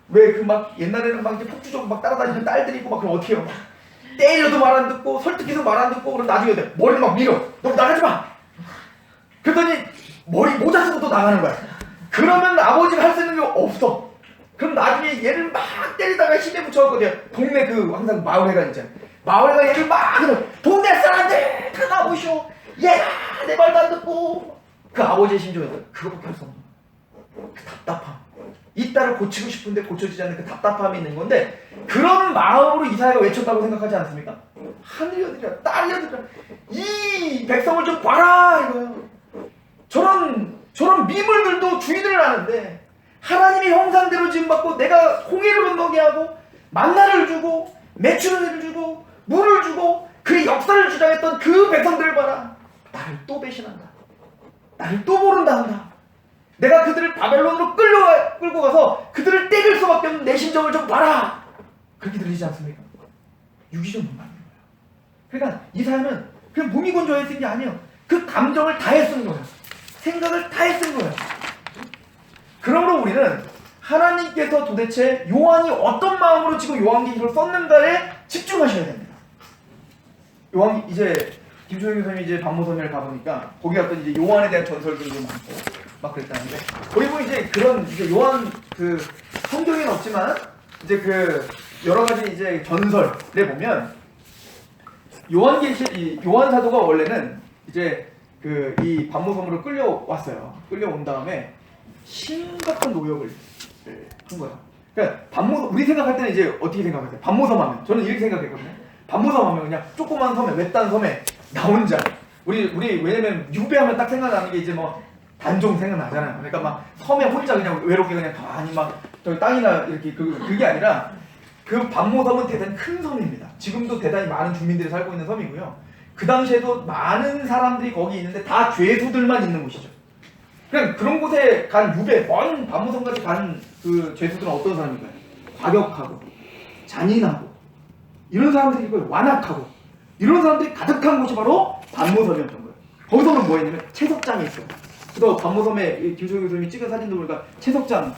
왜 그 막 옛날에는 막 이렇게 폭주적으로 막 따라다니는 딸들이 있고 막 그럼 어떻게 해요? 때려도 말 안 듣고 설득해도 말 안 듣고 그럼 나중에 머리를 막 밀어. 너 나가지 마. 그랬더니 머리 모자 쓰고 또 나가는 거야. 그러면 아버지가 할 수 있는 게 없어. 그럼 나중에 얘를 막 때리다가 힘에 붙여갖거든요. 동네 그 항상 마을회가 있잖아요. 마을회가 얘를 막 그냥 동네 사람들 다 나오시오. 얘가 내 말도 안 듣고. 그 아버지의 심정에서 그거밖에 할 수 없는 그 답답함. 이 딸을 고치고 싶은데 고쳐지지 않는 그 답답함이 있는 건데 그런 마음으로 이사야가 외쳤다고 생각하지 않습니까? 하늘이 어디라 땅이 어디라 이 백성을 좀 봐라 이거예요. 저런 미물들도 주인을 아는데 하나님의 형상대로 지음받고 내가 홍해를 건너게 하고 만나를 주고 매출을 주고 물을 주고 그 역사를 주장했던 그 백성들을 봐라. 나를 또 배신한다. 나를 또 모른다 한다. 내가 그들을 바벨론으로 끌고 가서 그들을 때릴 수밖에 없는 내 심정을 좀 봐라. 그렇게 들리지 않습니까? 유기적 영감인 거예요. 그러니까 이사야는 그냥 무미건조해 쓴 게 아니에요. 그 감정을 다해 쓴 거예요. 생각을 다해 쓴 거예요. 그러므로 우리는 하나님께서 도대체 요한이 어떤 마음으로 지금 요한계시록을 썼는가에 집중하셔야 됩니다. 이제 김초영 교수님이 이제 반모섬에 가보니까 거기 갔더니 이제 요한에 대한 전설들도 많고 막 그랬다는데 거기 보면 이제 그런 이제 요한 그 성경에는 없지만 이제 그 여러 가지 이제 전설에 보면 요한 사도가 원래는 이제 그 이 반모섬으로 끌려왔어요. 끌려온 다음에 심각한 노역을 한 거야. 그러니까 우리 생각할 때는 이제 어떻게 생각하세요? 반모섬 하면 저는 이렇게 생각했거든요. 반모섬 하면 그냥 조그만 섬에 외딴 섬에 나 혼자 우리 왜냐면 유배하면 딱 생각나는 게 이제 뭐 단종 생각나잖아요. 그러니까 막 섬에 혼자 그냥 외롭게 그냥 가만히 막 저기 땅이나 이렇게 그게 아니라 그 반모섬은 대단히 큰 섬입니다. 지금도 대단히 많은 주민들이 살고 있는 섬이고요. 그 당시에도 많은 사람들이 거기 있는데 다 죄수들만 있는 곳이죠. 그냥 그런 곳에 간 유배, 먼 반모섬까지 간 그 죄수들은 어떤 사람인가요? 과격하고 잔인하고 이런 사람들이고 완악하고 이런 사람들이 가득한 곳이 바로 반모섬이었던 거예요. 거기서는 뭐 했냐면 채석장이 있어요. 그래서 반모섬에 김소영 교수님이 찍은 사진도 보니까 채석장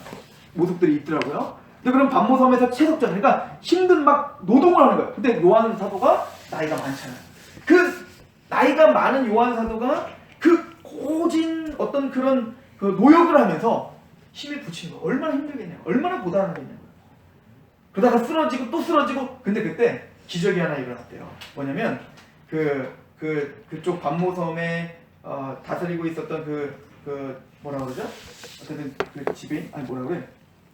모습들이 있더라고요. 근데 그럼 반모섬에서 채석장, 그러니까 힘든 막 노동을 하는 거예요. 근데 요한 사도가 나이가 많잖아요. 그 나이가 많은 요한 사도가 그 고진 어떤 그런 그 노역을 하면서 힘에 부치는 거 얼마나 힘들겠냐고, 얼마나 고단하겠냐고. 그러다가 쓰러지고 또 쓰러지고. 근데 그때 기적이 하나 일어났대요. 뭐냐면 그쪽 반모섬에 다스리고 있었던 그 뭐라 그러죠? 어쨌든 그 지배인 아니 뭐라 그래?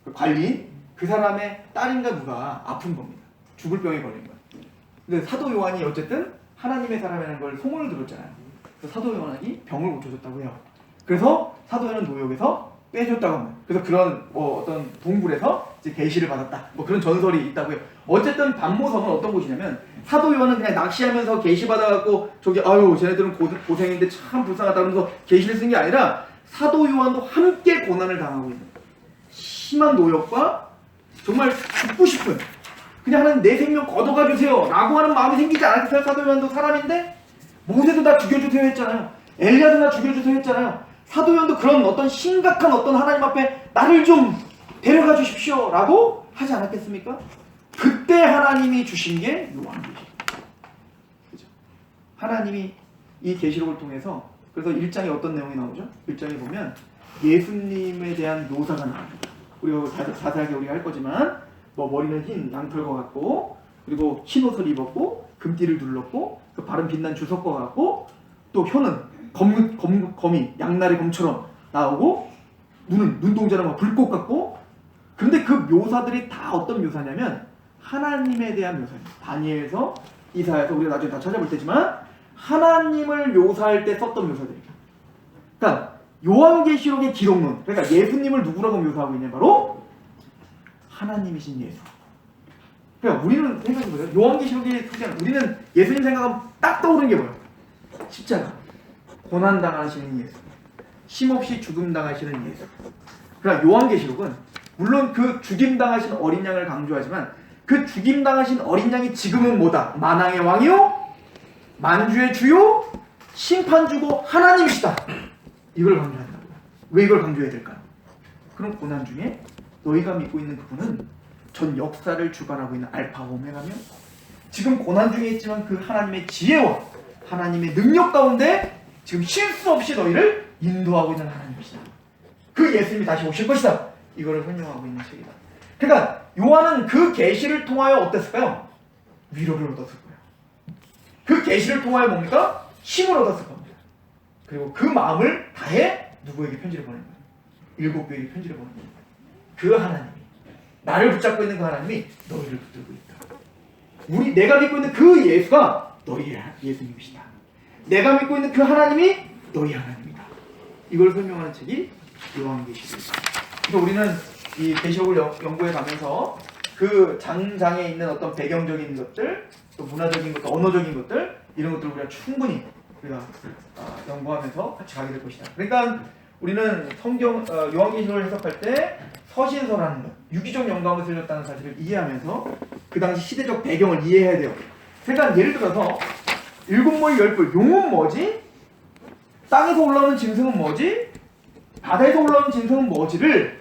그 관리인 그 사람의 딸인가 누가 아픈 겁니다. 죽을 병에 걸린 거예요. 근데 사도 요한이 어쨌든 하나님의 사람이라는 걸 소문을 들었잖아요. 그래서 사도 요한이 병을 고쳐줬다고 해요. 그래서 사도 요한은 노역에서 빼줬다고 합니다. 그래서 그런 뭐 어떤 동굴에서 이제 계시를 받았다. 뭐 그런 전설이 있다고요. 어쨌든 반모섬은 어떤 곳이냐면 사도 요한은 그냥 낚시하면서 계시 받아갖고 저기 아유 쟤네들은 고생인데 참 불쌍하다 그러면서 계시를 쓴 게 아니라 사도 요한도 함께 고난을 당하고 있는 심한 노역과 정말 죽고 싶은 그냥 하나님 내 생명 걷어가 주세요 라고 하는 마음이 생기지 않았어요. 사도 요한도 사람인데 모세도 나 죽여주세요 했잖아요. 엘리야도 나 죽여주세요 했잖아요. 사도 요한도 그런 어떤 심각한 어떤 하나님 앞에 나를 좀 데려가 주십시오 라고 하지 않았겠습니까? 그때 하나님이 주신 게 요한계시록. 그죠? 하나님이 이 계시록을 통해서 그래서 1장에 어떤 내용이 나오죠? 1장에 보면 예수님에 대한 묘사가 나옵니다. 우리가 자세하게 우리가 할 거지만 뭐 머리는 흰 양털과 같고 그리고 흰 옷을 입었고 금띠를 둘렀고 그 발은 빛난 주석과 같고 또 혀는 검이 양날의 검처럼 나오고 눈은 눈동자는 막 불꽃 같고. 그런데 그 묘사들이 다 어떤 묘사냐면 하나님에 대한 묘사입니다. 다니엘서 이사야서 우리가 나중에 다 찾아볼 테지만 하나님을 묘사할 때 썼던 묘사들입니다. 그러니까 요한계시록의 기록문, 그러니까 예수님을 누구라고 묘사하고 있냐 바로 하나님이신 예수. 그러니까 우리는 생각해보세요. 요한계시록이 소개하는 우리는 예수님 생각하면 딱 떠오르는 게 뭐예요? 십자가, 고난당하시는 예수, 힘없이 죽음당하시는 예수. 그러니까 요한계시록은 물론 그 죽임당하신 어린 양을 강조하지만 그 죽임당하신 어린 양이 지금은 뭐다? 만왕의 왕이요? 만주의 주요? 심판주고 하나님이시다. 이걸 강조한다고요. 왜 이걸 강조해야 될까요? 그럼 고난 중에 너희가 믿고 있는 그분은 전 역사를 주관하고 있는 알파 오메가며 지금 고난 중에 있지만 그 하나님의 지혜와 하나님의 능력 가운데 지금 실수 없이 너희를 인도하고 있는 하나님이시다. 그 예수님이 다시 오실 것이다. 이거를 설명하고 있는 책이다. 그러니까 요한은 그 계시를 통하여 어땠을까요? 위로를 얻었을 거예요. 그 계시를 통하여 뭡니까? 힘을 얻었을 겁니다. 그리고 그 마음을 다해 누구에게 편지를 보낸 거예요? 7교회에게 편지를 보낸 거예요. 그 하나님이 나를 붙잡고 있는 그 하나님이 너희를 붙들고 있다. 내가 믿고 있는 그 예수가 너희의 예수님이시다. 내가 믿고 있는 그 하나님이 너희 하나님이다. 이걸 설명하는 책이 요한계시록입니다. 그래서 우리는 이 계시록을 연구해 가면서 그 장장에 있는 어떤 배경적인 것들, 또 문화적인 것들, 언어적인 것들 이런 것들을 우리가 충분히 우리가 연구하면서 같이 가게 될 것이다. 그러니까 우리는 성경 요한계시록을 해석할 때 서신서라는 것, 유기적 영감을 쓰셨다는 사실을 이해하면서 그 당시 시대적 배경을 이해해야 돼요. 그러니까 예를 들어서 일곱 모이 열불, 용은 뭐지? 땅에서 올라오는 짐승은 뭐지? 바다에서 올라오는 짐승은 뭐지를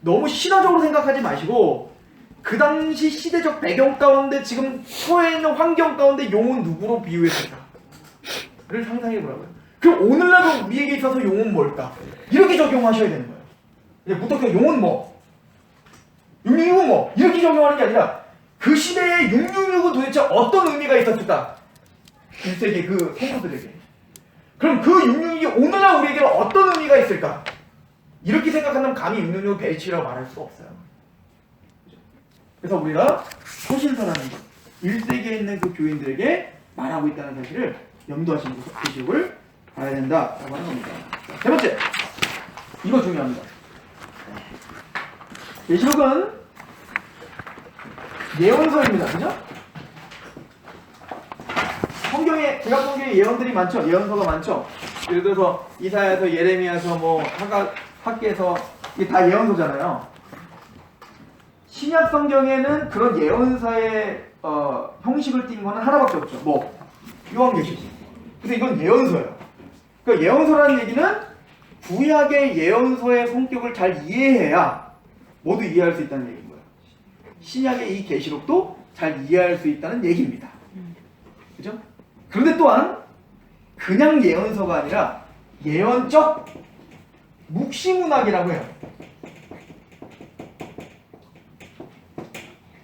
너무 신화적으로 생각하지 마시고 그 당시 시대적 배경 가운데 지금 처해 있는 환경 가운데 용은 누구로 비유했을까를 상상해 보라고요. 그럼 오늘날 우리에게 있어서 용은 뭘까? 이렇게 적용하셔야 되는 거예요. 이제 무턱대고 용은 뭐? 666은 뭐? 이렇게 적용하는 게 아니라 그 시대의 666은 도대체 어떤 의미가 있었을까? 1세기 그 성도들에게. 그럼 그 666이 오늘날 우리에게 어떤 의미가 있을까? 이렇게 생각한다면 감히 666을 배치라고 말할 수가 없어요. 그래서 우리가 소신서라는 것, 1세기에 있는 그 교인들에게 말하고 있다는 사실을 염두하시고 계시길 봐야 된다라고 하는 겁니다. 자, 세 번째, 이거 중요합니다. 계시록은 예언서입니다. 그죠? 성경에, 제가 성경에 예언들이 많죠. 예언서가 많죠. 예를 들어서 이사야서, 예레미야서, 뭐 학계에서 이게 다 예언서잖아요. 신약 성경에는 그런 예언서의 형식을 띈 거는 하나밖에 없죠. 뭐 요한계시록. 그래서 이건 예언서예요. 그러니까 예언서라는 얘기는 구약의 예언서의 성격을 잘 이해해야 모두 이해할 수 있다는 얘기인 거예요. 신약의 이 계시록도 잘 이해할 수 있다는 얘기입니다. 그죠? 그런데 또한 그냥 예언서가 아니라 예언적 묵시문학이라고 해요.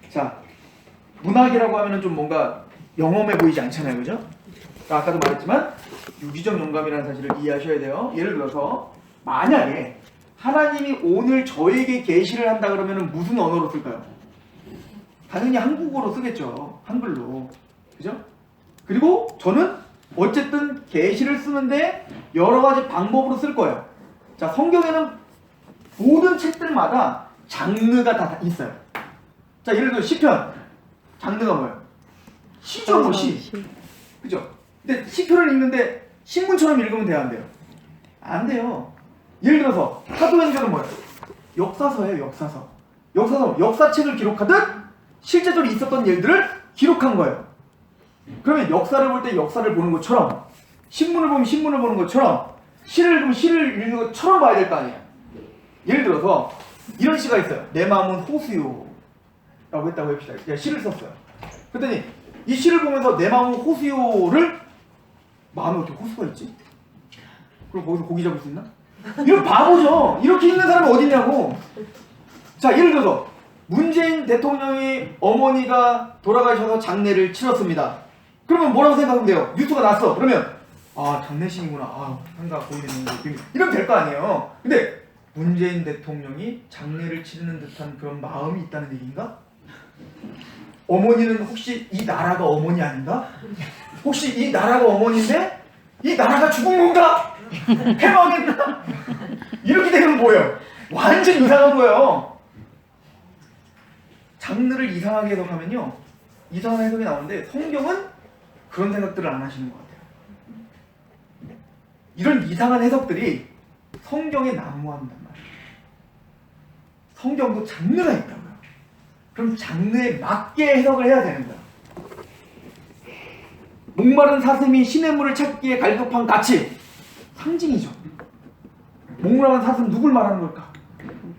자, 문학이라고 하면은 좀 뭔가 영험해 보이지 않잖아요, 그죠? 그러니까 아까도 말했지만 유기적 영감이라는 사실을 이해하셔야 돼요. 예를 들어서 만약에 하나님이 오늘 저에게 계시를 한다 그러면은 무슨 언어로 쓸까요? 당연히 한국어로 쓰겠죠, 한글로, 그죠? 그리고 저는 어쨌든 계시를 쓰는데 여러 가지 방법으로 쓸 거예요. 자, 성경에는 모든 책들마다 장르가 다 있어요. 자, 예를 들어 시편 장르가 뭐예요? 시죠, 뭐 시. 그죠? 근데 시편을 읽는데 신문처럼 읽으면 돼요, 안 돼요? 안 돼요. 예를 들어서 사도행전은 뭐예요? 역사서예요, 역사서. 역사책을 기록하듯 실제적으로 있었던 일들을 기록한 거예요. 그러면 역사를 볼 때 역사를 보는 것처럼, 신문을 보면 신문을 보는 것처럼, 시를 읽으면 시를 읽는 것처럼 봐야 될 거 아니에요. 예를 들어서 이런 시가 있어요. 내 마음은 호수요 라고 했다고 합시다. 시를 썼어요. 그랬더니 이 시를 보면서 내 마음은 호수요를, 마음에 어떻게 호수가 있지? 그럼 거기서 고기 잡을 수 있나? 이런 바보죠. 이렇게 읽는 사람이 어딨냐고. 자, 예를 들어서 문재인 대통령이 어머니가 돌아가셔서 장례를 치렀습니다. 그러면 뭐라고 생각하면 돼요? 뉴스가 났어. 그러면 아, 장례식이구나. 아, 한가 보이는 느낌. 이러면 될 거 아니에요. 근데 문재인 대통령이 장례를 치르는 듯한 그런 마음이 있다는 얘기인가? 어머니는 혹시 이 나라가 어머니 아닌가? 혹시 이 나라가 어머니인데 이 나라가 죽은 건가? 해방했나? 이렇게 되면 뭐예요? 완전 이상한 거예요. 장르를 이상하게 해석하면요, 이상한 해석이 나오는데 성경은 그런 생각들을 안 하시는 것 같아요. 이런 이상한 해석들이 성경에 난무한단 말이에요. 성경도 장르가 있다고요. 그럼 장르에 맞게 해석을 해야 되는 거야. 목마른 사슴이 시냇물을 찾기에 갈급한 같이 상징이죠. 목마른 사슴 누굴 말하는 걸까?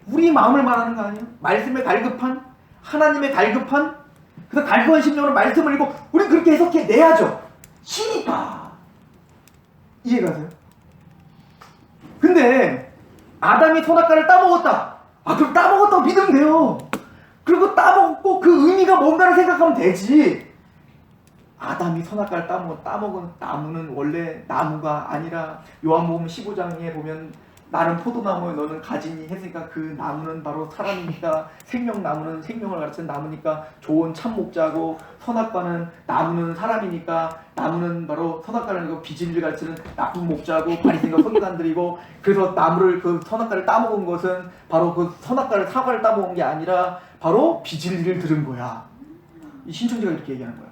우리 마음을 말하는 거 아니에요? 말씀에 갈급한, 하나님의 갈급한, 그래서 갈급한 심령으로 말씀을 읽고 우리 그렇게 해석해내야죠. 시니까. 이해가세요? 근데 아담이 선악과를 따먹었다. 아, 그럼 따먹었다고 믿으면 돼요. 그리고 따먹고 그 의미가 뭔가를 생각하면 되지. 아담이 선악과를 따먹은 나무는 원래 나무가 아니라 요한복음 15장에 보면 나는 포도나무에 너는 가지니 했으니까 그 나무는 바로 사람이니까, 생명나무는 생명을 가르치는 나무니까 좋은 참목자고, 선악과는 나무는 사람이니까 나무는 바로 선악과를 비진리를 가르치는 나쁜 목자고, 바리새인과 서기관들이고, 그래서 나무를 그 선악과를 따먹은 것은 바로 그 선악과를 사과를 따먹은 게 아니라 바로 비진리를 들은 거야. 이 신천지가 이렇게 얘기하는 거야.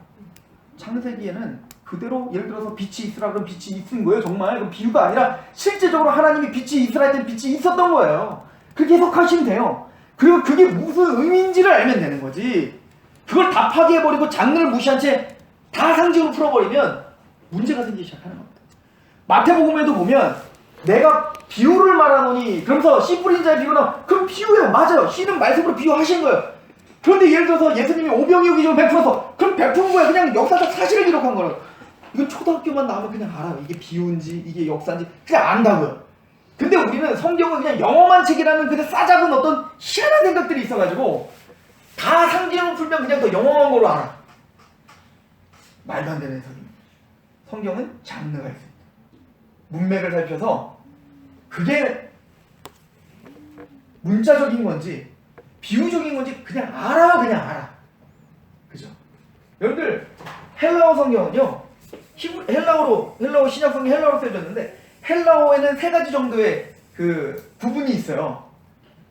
창세기에는 그대로 예를 들어서 빛이 있으라 그러면 빛이 있은 거예요. 정말 그 비유가 아니라 실제적으로 하나님이 빛이 있으라 했더니 빛이 있었던 거예요. 그렇게 해석하시면 돼요. 그리고 그게 무슨 의미인지를 알면 되는 거지. 그걸 다 파괴해버리고 장르를 무시한 채 다 상징으로 풀어버리면 문제가 생기기 시작하는 겁니다. 마태복음에도 보면 내가 비유를 말하노니 그러면서 씨 뿌린 자의 비유는 그럼 비유예요. 맞아요. 씨는 말씀으로 비유하신 거예요. 그런데 예를 들어서 예수님이 오병이 오기 전 베풀어서 그럼 베푼 거야. 그냥 역사적 사실을 기록한 거라고. 이거 초등학교만 나오면 그냥 알아요. 이게 비유인지 이게 역사인지 그냥 안다고요. 근데 우리는 성경은 그냥 영험한 책이라는 그냥 싸잡은 어떤 희한한 생각들이 있어가지고 다 상징을 풀면 그냥 더 영험한 걸로 알아. 말도 안 되는 해석입니다. 성경은 장르가 있습니다. 문맥을 살펴서 그게 문자적인 건지 비유적인 건지 그냥 알아. 그죠? 여러분들 헬라어 성경은요. 헬라어 신약 성경 헬라어로 쓰여졌는데 헬라어에는 세 가지 정도의 그 부분이 있어요.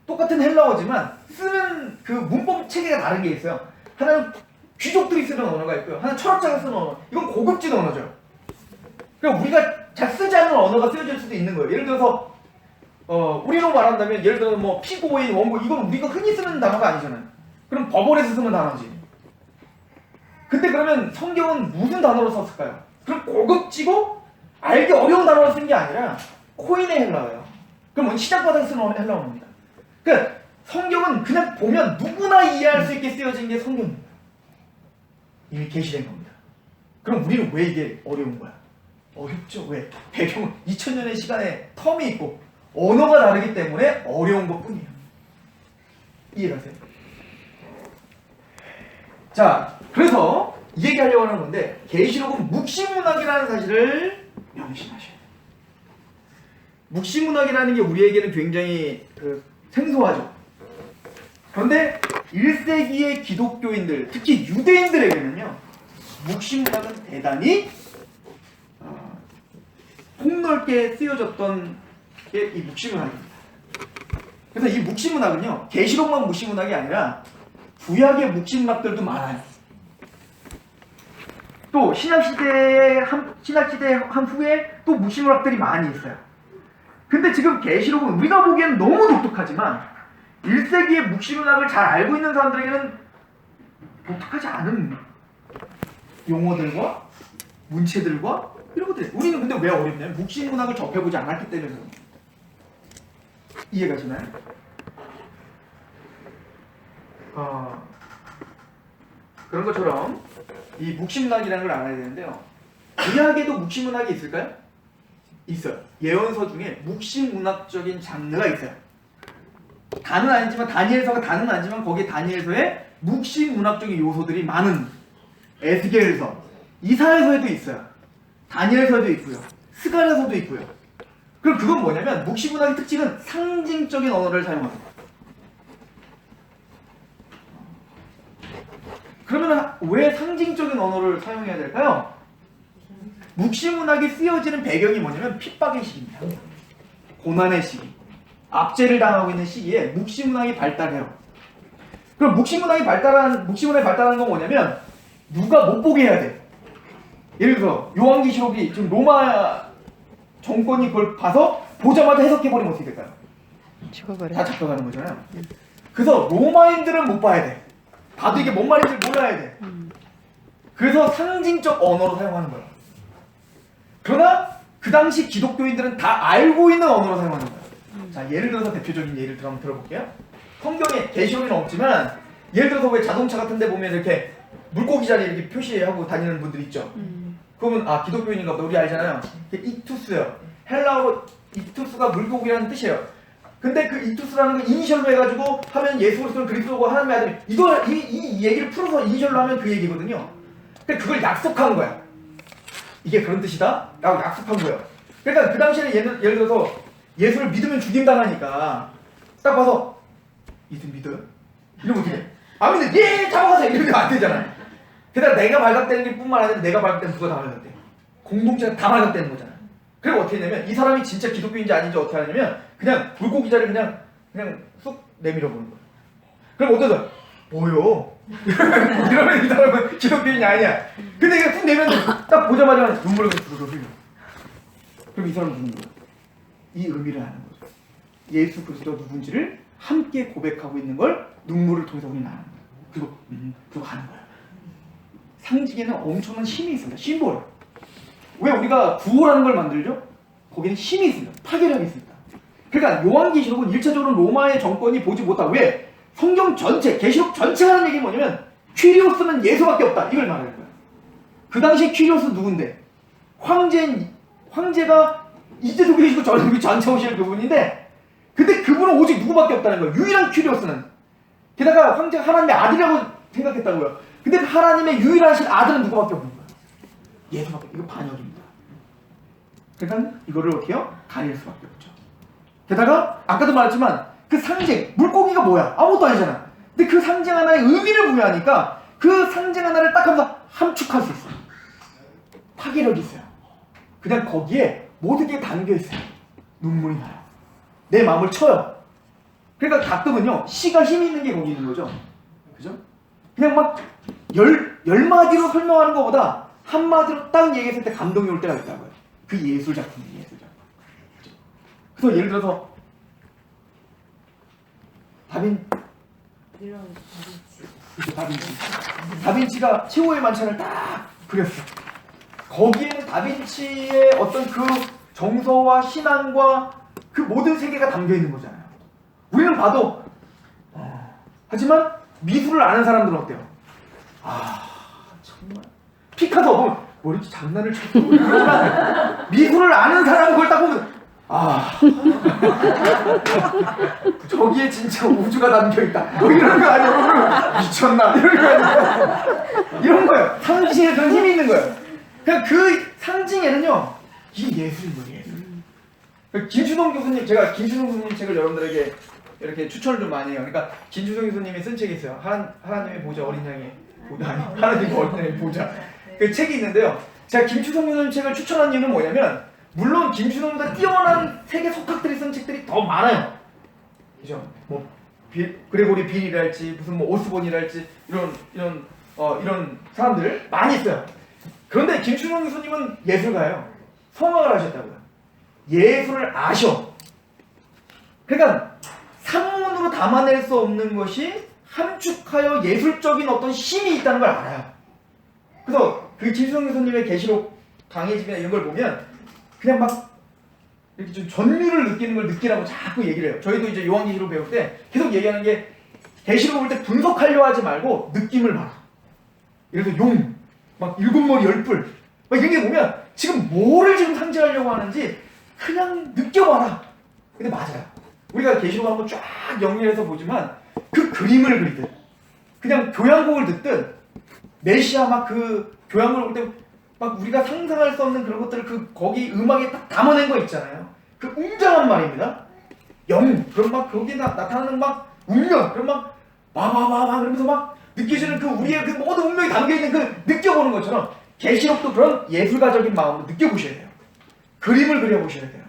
똑같은 헬라어지만 쓰는 그 문법 체계가 다른 게 있어요. 하나는 귀족들이 쓰는 언어가 있고요. 하나는 철학자가 쓰는 언어. 이건 고급진 언어죠. 그러니까 우리가 잘 쓰지 않는 언어가 쓰여질 수도 있는 거예요. 예를 들어서 우리로 말한다면 예를 들어서 뭐 피고인, 원고 이건 우리가 흔히 쓰는 단어가 아니잖아요. 그럼 법원에서 쓰는 단어지. 근데 그러면 성경은 무슨 단어로 썼을까요? 그럼 고급지고 알기 어려운 단어로 쓴 게 아니라 코인의 헬라어예요. 그럼 시작바닥에 쓰는 헬라어입니다. 그러니까 성경은 그냥 보면 누구나 이해할 수 있게 쓰여진 게 성경입니다. 이미 계시된 겁니다. 그럼 우리는 왜 이게 어려운 거야? 어렵죠. 왜? 배경은 2000년의 시간에 텀이 있고 언어가 다르기 때문에 어려운 것뿐이에요. 이해가세요? 자, 그래서 이 얘기하려고 하는 건데 계시록은 묵시문학이라는 사실을 명심하셔야 돼요. 묵시문학이라는 게 우리에게는 굉장히 생소하죠. 그런데 1세기의 기독교인들, 특히 유대인들에게는요, 묵시문학은 대단히 폭넓게 쓰여졌던 게 이 묵시문학입니다. 그래서 이 묵시문학은요, 계시록만 묵시문학이 아니라 구약의 묵시문학들도 많아요. 또 신약시대 한 후에 또 묵시문학들이 많이 있어요. 근데 지금 계시록은 우리가 보기에는 너무 독특하지만 1세기의 묵시문학을 잘 알고 있는 사람들에게는 독특하지 않은 용어들과 문체들과 이런 것들이 우리는 근데 왜 어렵냐면 묵시문학을 접해보지 않았기 때문에 이해가시나요? 그런 것처럼 이 묵시문학이라는 걸 알아야 되는데요. 구약에도 묵시문학이 있을까요? 있어요. 예언서 중에 묵시문학적인 장르가 있어요. 다는 아니지만 다니엘서가 다는 아니지만 거기에 다니엘서에 묵시문학적인 요소들이 많은 에스겔서, 이사야서에도 있어요. 다니엘서에도 있고요. 스가랴서도 있고요. 그럼 그건 뭐냐면 묵시문학의 특징은 상징적인 언어를 사용합니다. 그러면 왜 상징적인 언어를 사용해야 될까요? 묵시문학이 쓰여지는 배경이 뭐냐면 핍박의 시기입니다. 고난의 시기. 압제를 당하고 있는 시기에 묵시문학이 발달해요. 그럼 묵시문학이 발달한 건 뭐냐면 누가 못 보게 해야 돼. 예를 들어 요한계시록이 지금 로마 정권이 그걸 봐서 보자마자 해석해버리면 어떻게 될까요? 죽어버려. 다 잡혀가는 거잖아요. 그래서 로마인들은 못 봐야 돼. 봐도 이게 뭔 말인지 몰라야 돼. 그래서 상징적 언어로 사용하는 거예요. 그러나 그 당시 기독교인들은 다 알고 있는 언어로 사용하는 거예요. 자, 예를 들어서 대표적인 예를 한번 들어볼게요. 성경에 계시록에는 없지만 예를 들어서 왜 자동차 같은 데 보면 이렇게 물고기 자리 이렇게 표시하고 다니는 분들 있죠. 그러면 아 기독교인인가 보다. 우리 알잖아요. 이투스요. 헬라어로 이투스가 물고기라는 뜻이에요. 근데 그 이투스라는 거 이니셜로 해가지고 하면 예수 그리스도는 그리스도고 하나님의 아들 이 얘기를 풀어서 이니셜로 하면 그 얘기거든요. 근데 그걸 약속한 거야. 이게 그런 뜻이다? 라고 약속한 거예요. 그러니까 그 당시에는 예를 들어서 예수를 믿으면 죽임당하니까 딱 봐서 예수 믿어요? 이러면 어떻게 해? 안 믿는 예 잡아가세요 이러면 안 되잖아요. 게다가 내가 발각되는 게 뿐만 아니라 내가 발각되면 누가 다 발각돼. 공동체가 다 발각되는 거잖아요. 그리고 어떻게 했냐면 이 사람이 진짜 기독교인지 아닌지 어떻게 하냐면 그냥 물고기 자리를 그냥 쑥 내밀어 보는 거예요. 그럼 어떤 사람 뭐요? 이러면 이 사람은 기독교인이 아니야. 근데 이게 쑥 내면 딱 보자마자 눈물을 주르르 흘려. 그럼 이 사람은 누군 거야? 이 의미를 하는 거죠. 예수 그리스도가 누군지를 함께 고백하고 있는 걸 눈물을 통해서 우리는 아는 거예요. 그리고 가는 거예요. 상징에는 엄청난 힘이 있습니다. 심볼. 왜 우리가 구호라는 걸 만들죠? 거기는 힘이 있습니다. 파괴력이 있습니다. 그러니까 요한계시록은 1차적으로 로마의 정권이 보지 못하고 왜? 성경 전체, 계시록 전체가 하는 얘기는 뭐냐면 퀴리오스는 예수밖에 없다. 이걸 말하는 거야. 그 당시에 퀴리오스 누군데? 황제가 이제도 계시고 저는 전체 오실 그분인데 근데 그분은 오직 누구밖에 없다는 거예요. 유일한 퀴리오스는. 게다가 황제가 하나님의 아들이라고 생각했다고요. 근데 그 하나님의 유일하신 아들은 누구밖에 없는 거예요. 예수밖에. 이거 반역입니다. 그러니까 이거를 어떻게 해요? 가릴 수밖에 없죠. 게다가 아까도 말했지만 그 상징, 물고기가 뭐야? 아무것도 아니잖아. 근데 그 상징 하나의 의미를 부여하니까 그 상징 하나를 딱 하면서 함축할 수 있어요. 파괴력이 있어요. 그냥 거기에 모든 게 담겨있어요. 눈물이 나요. 내 마음을 쳐요. 그러니까 가끔은요, 시가 힘이 있는 게 거기 있는 거죠. 그죠? 그냥 막 열 마디로 설명하는 것보다 한 마디로 딱 얘기했을 때 감동이 올 때가 있다고요. 그 예술 작품이에요, 예술 작품. 그죠? 그래서 예를 들어서 다빈치가 최후의 만찬을 딱 그렸어. 거기에는 다빈치의 어떤 그 정서와 신앙과 그 모든 세계가 담겨 있는 거잖아요. 우리는 봐도 하지만 미술을 아는 사람들은 어때요? 정말 피카소 보면 머리 장난을 쳤고 그러지만 미술을 아는 사람은 그걸 딱 보면 저기에 진짜 우주가 담겨있다 뭐 이런 거 아니에요? 미쳤나? 이런 거 아니에요? 이런 거예요. 상징에 그런 힘이 있는 거예요. 그냥 그 상징에는요 이 예술인 거예요. 예술. 김준홍 교수님, 제가 김준홍 교수님 책을 여러분들에게 이렇게 추천을 좀 많이 해요. 그러니까 김준홍 교수님이 쓴 책이 있어요. 하나님의 보좌, 어린 양의 보좌, 아니 하나님의 어린 양의 보좌. 그 책이 있는데요. 제가 김준홍 교수님 책을 추천한 이유는 뭐냐면 물론 김준홍보다 뛰어난 세계 석학들이 쓴 책들이 더 많아요. 그죠? 뭐 그레고리 빌이랄지 무슨 뭐 오스본이랄지 이런 사람들 많이 있어요. 그런데 김준홍 교수님은 예술가예요. 성악을 하셨다고요. 예술을 아셔. 그러니까 산문으로 담아낼 수 없는 것이 함축하여 예술적인 어떤 힘이 있다는 걸 알아요. 그래서 그 김준홍 교수님의 계시록 강해집이나 이런 걸 보면 그냥 막 이렇게 좀 전율을 느끼는 걸 느끼라고 자꾸 얘기를 해요. 저희도 이제 요한계시록 배울 때 계속 얘기하는 게 계시록 볼 때 분석하려 하지 말고 느낌을 봐라. 예를 들어서 용, 막 일곱 머리 열 뿔, 막 이런 게 보면 지금 뭐를 지금 상징하려고 하는지 그냥 느껴봐라. 근데 맞아요. 우리가 계시록 한번 쫙 영리해서 보지만 그 그림을 그리듯 그냥 교향곡을 듣듯 메시아 막 그 교향곡을 볼 때 막 우리가 상상할 수 없는 그런 것들을 거기 음악에 딱 담아낸 거 있잖아요. 그 웅장한 말입니다. 그럼 막 거기에 나타나는 막 운명, 그럼 막 와와와와 그러면서 막 느껴지는 그 우리의 그 모든 운명이 담겨있는 그 느껴보는 것처럼 계시록도 그런 예술가적인 마음으로 느껴보셔야 돼요. 그림을 그려보셔야 돼요.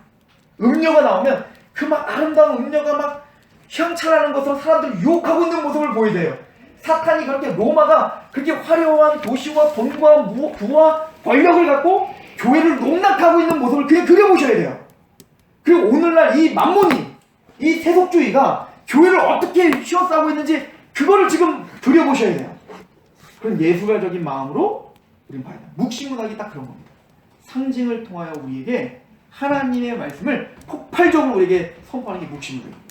음료가 나오면 그 막 아름다운 음료가 막 휘황찬란한 것으로 사람들을 유혹하고 있는 모습을 보여야 돼요. 사탄이 그렇게 로마가 그렇게 화려한 도시와 돈과 부와 권력을 갖고 교회를 농락하고 있는 모습을 그냥 그려보셔야 돼요. 그리고 오늘날 이 만몬이, 이 세속주의가 교회를 어떻게 휘어싸고 있는지 그거를 지금 그려보셔야 돼요. 그런 예술가적인 마음으로 우리는 봐야 돼요. 묵시문학이 딱 그런 겁니다. 상징을 통하여 우리에게 하나님의 말씀을 폭발적으로 우리에게 선포하는 게 묵시문학이에요.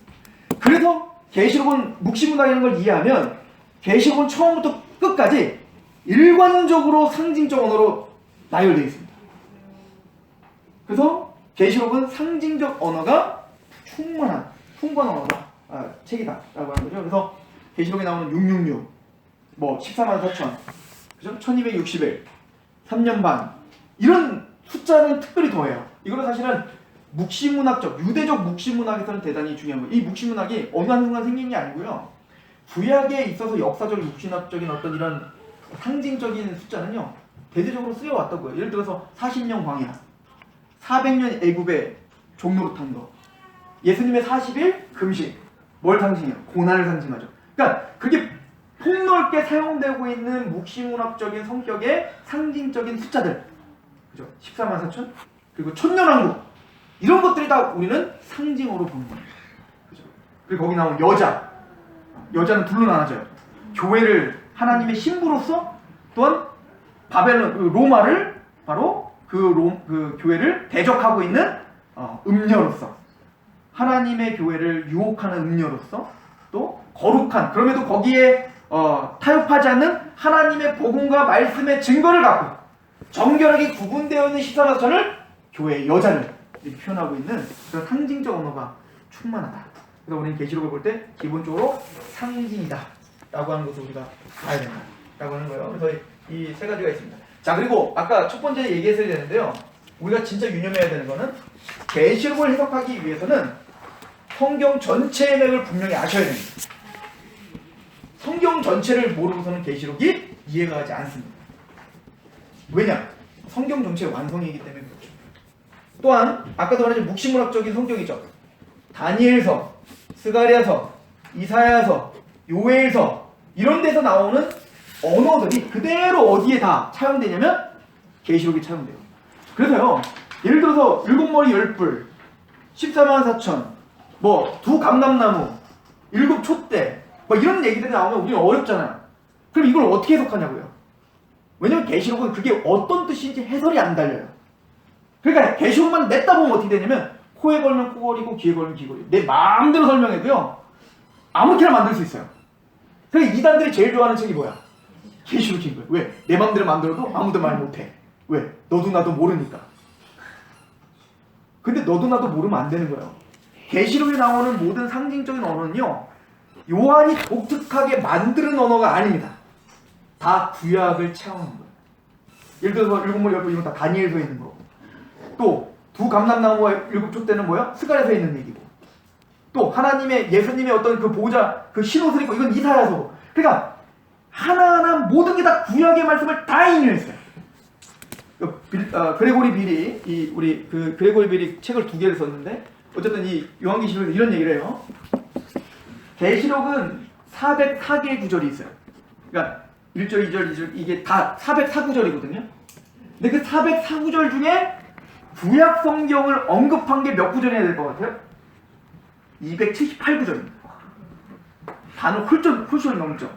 그래서 계시록은 묵시문학이라는 걸 이해하면 계시록은 처음부터 끝까지 일관적으로 상징적 언어로 나열되어 있습니다. 그래서 계시록은 상징적 언어가 풍부한 언어다, 책이다라고 하는 거죠. 그래서 계시록에 나오는 666, 뭐 144,000, 그죠? 1260일, 3년 반 이런 숫자는 특별히 더해요. 이거는 사실은 묵시문학적, 유대적 묵시문학에서는 대단히 중요한 거예요. 이 묵시문학이 어느 한순간 생긴 게 아니고요. 구약에 있어서 역사적인 묵시문학적인 어떤 이런 상징적인 숫자는요 대대적으로 쓰여왔다고요. 예를 들어서 40년 광야, 400년 애굽의 종노릇한 거, 예수님의 40일 금식, 뭘 상징해요? 고난을 상징하죠. 그러니까 그게 폭넓게 사용되고 있는 묵시문학적인 성격의 상징적인 숫자들, 그죠? 144,000, 그리고 천년왕국, 이런 것들이 다 우리는 상징으로 보는 거예요. 그죠? 그리고 거기 나온 여자는 둘로 나눠져요. 교회를 하나님의 신부로서, 또한 로마를 바로 그 교회를 대적하고 있는 음녀로서. 하나님의 교회를 유혹하는 음료로서 또 거룩한 그럼에도 거기에 타협하지 않는 하나님의 복음과 말씀의 증거를 갖고 정결하게 구분되어 있는 시선화선을 교회의 여자를 이렇게 표현하고 있는 그런 상징적 언어가 충만하다. 그래서 우리는 계시록을 볼 때 기본적으로 상징이다 라고 하는 것을 우리가 봐야 된다 라고 하는 거예요. 그래서 이 세 가지가 있습니다. 자, 그리고 아까 첫 번째 얘기했어야 되는데요, 우리가 진짜 유념해야 되는 거는 계시록을 해석하기 위해서는 성경 전체의 맥을 분명히 아셔야 됩니다. 성경 전체를 모르고서는 계시록이 이해가 가지 않습니다. 왜냐? 성경 전체의 완성이기 때문에 그렇죠. 또한 아까도 말했지만 묵시문학적인 성격이죠. 다니엘서, 스가랴서, 이사야서, 요엘서 이런 데서 나오는 언어들이 그대로 어디에 다 차용되냐면 계시록에 차용돼요. 그래서요, 예를 들어서 7머리 10뿔, 14만 4천, 뭐 2감람나무, 7촛대 뭐 이런 얘기들이 나오면 우리는 어렵잖아요. 그럼 이걸 어떻게 해석하냐고요. 왜냐면 계시록은 그게 어떤 뜻인지 해설이 안 달려요. 그러니까 계시록만 냈다 보면 어떻게 되냐면 코에 걸면 코걸이고 귀에 걸면 귀걸이. 내 마음대로 설명해도요 아무렇게나 만들 수 있어요. 그러니까 이단들이 제일 좋아하는 책이 뭐야? 계시록인 거예요. 왜? 내 마음대로 만들어도 아무도 말 못해. 왜? 너도 나도 모르니까. 근데 너도 나도 모르면 안 되는 거예요. 계시록에 나오는 모든 상징적인 언어는요, 요한이 독특하게 만드는 언어가 아닙니다. 다 구약을 채우는 거예요. 예를 들어서 7머리 10뿔 이건 다 다니엘서에 있는 거고, 또 2감람나무와 7촛대는 뭐야? 스가랴서에 있는 얘기고, 또 하나님의 예수님의 어떤 그 보호자 그 신옷을 입고 이건 이사야서고. 그러니까 하나하나 모든 게 다 구약의 말씀을 다 인용했어요. 그레고리 빌이 우리 그 그레고리 빌이 책을 2개를 썼는데 어쨌든 이 요한계시록에서 이런 얘기를 해요. 계시록은 404개의 구절이 있어요. 그러니까 1절, 2절, 2절 이게 다 404구절이거든요. 근데 그 404구절 중에 구약 성경을 언급한 게 몇 구절이나 될 것 같아요? 278구절입니다. 단어 훌쩍 넘죠.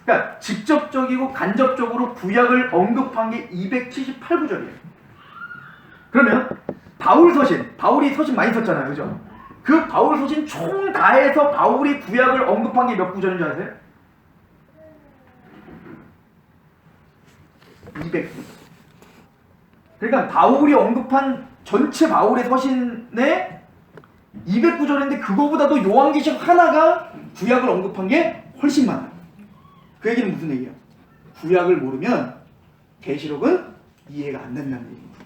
그러니까 직접적이고 간접적으로 구약을 언급한 게 278구절이에요. 그러면 바울이 서신 많이 썼잖아요. 그죠? 그 바울 서신 총 다해서 바울이 구약을 언급한 게 몇 구절인 줄 아세요? 200구절. 그러니까 바울이 언급한 전체 바울의 서신에 200구절인데 그거보다도 요한계시록 하나가 구약을 언급한 게 훨씬 많아요. 그 얘기는 무슨 얘기예요? 구약을 모르면 계시록은 이해가 안 된다는 얘기입니다.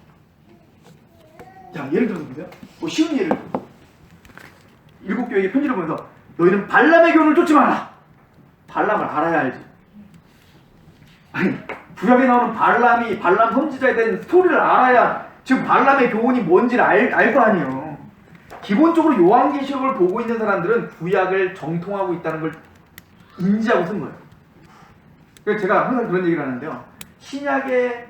자, 예를 들어서 보세요. 뭐 쉬운 예를 들어서 7교회에게 편지를 보면서 너희는 발람의 교훈을 쫓지 마라. 발람을 알아야 알지. 아니, 구약에 나오는 발람 선지자에 대한 스토리를 알아야 지금 발람의 교훈이 뭔지를 알 거 아니에요. 기본적으로 요한계시록을 보고 있는 사람들은 구약을 정통하고 있다는 걸 인지하고 쓴 거예요. 그래서 제가 항상 그런 얘기를 하는데요. 신약에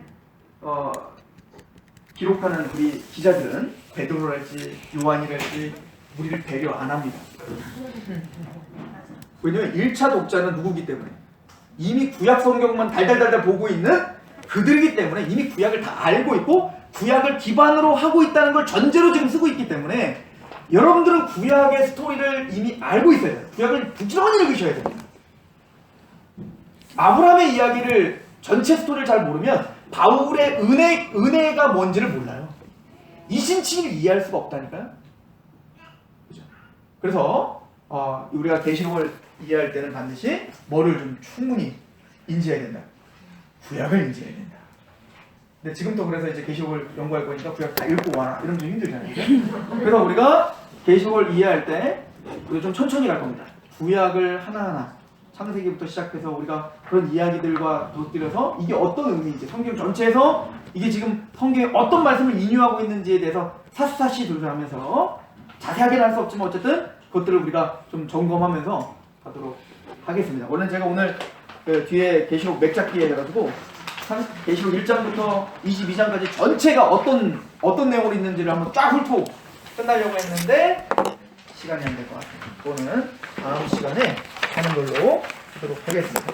기록하는 우리 기자들은 베드로랄지 요한이랄지 우리를 배려 안 합니다. 왜냐면 1차 독자는 누구기 때문에 이미 구약 성경만 달달달달 보고 있는 그들이기 때문에 이미 구약을 다 알고 있고 구약을 기반으로 하고 있다는 걸 전제로 지금 쓰고 있기 때문에 여러분들은 구약의 스토리를 이미 알고 있어야 돼요. 구약을 부지런히 읽으셔야 됩니다. 아브라함의 이야기를 전체 스토리를 잘 모르면 바울의 은혜가 뭔지를 몰라요. 이신칭을 이해할 수가 없다니까요. 그죠? 그래서 우리가 계시록을 이해할 때는 반드시 뭐를 좀 충분히 인지해야 된다. 구약을 인지해야 된다. 근데 지금도 그래서 이제 계시록을 연구할 거니까 구약 다 읽고 와라 이러면 좀 힘들잖아요. 그래서 우리가 계시록을 이해할 때 우리가 좀 천천히 갈 겁니다. 구약을 하나하나 창세기부터 시작해서 우리가 그런 이야기들과 곁들여서 이게 어떤 의미인지 성경 전체에서 이게 지금 성경에 어떤 말씀을 인용하고 있는지에 대해서 샅샅이 조사하면서 자세하게는 할 수 없지만 어쨌든 그것들을 우리가 좀 점검하면서 가도록 하겠습니다. 원래 제가 오늘 그 뒤에 계시록 맥잡기에 해가지고 계시록 1장부터 22장까지 전체가 어떤 내용으로 있는지를 한번 쫙 훑고 끝나려고 했는데 시간이 안 될 것 같아요. 그거는 다음 시간에 하는 걸로 하도록 하겠습니다.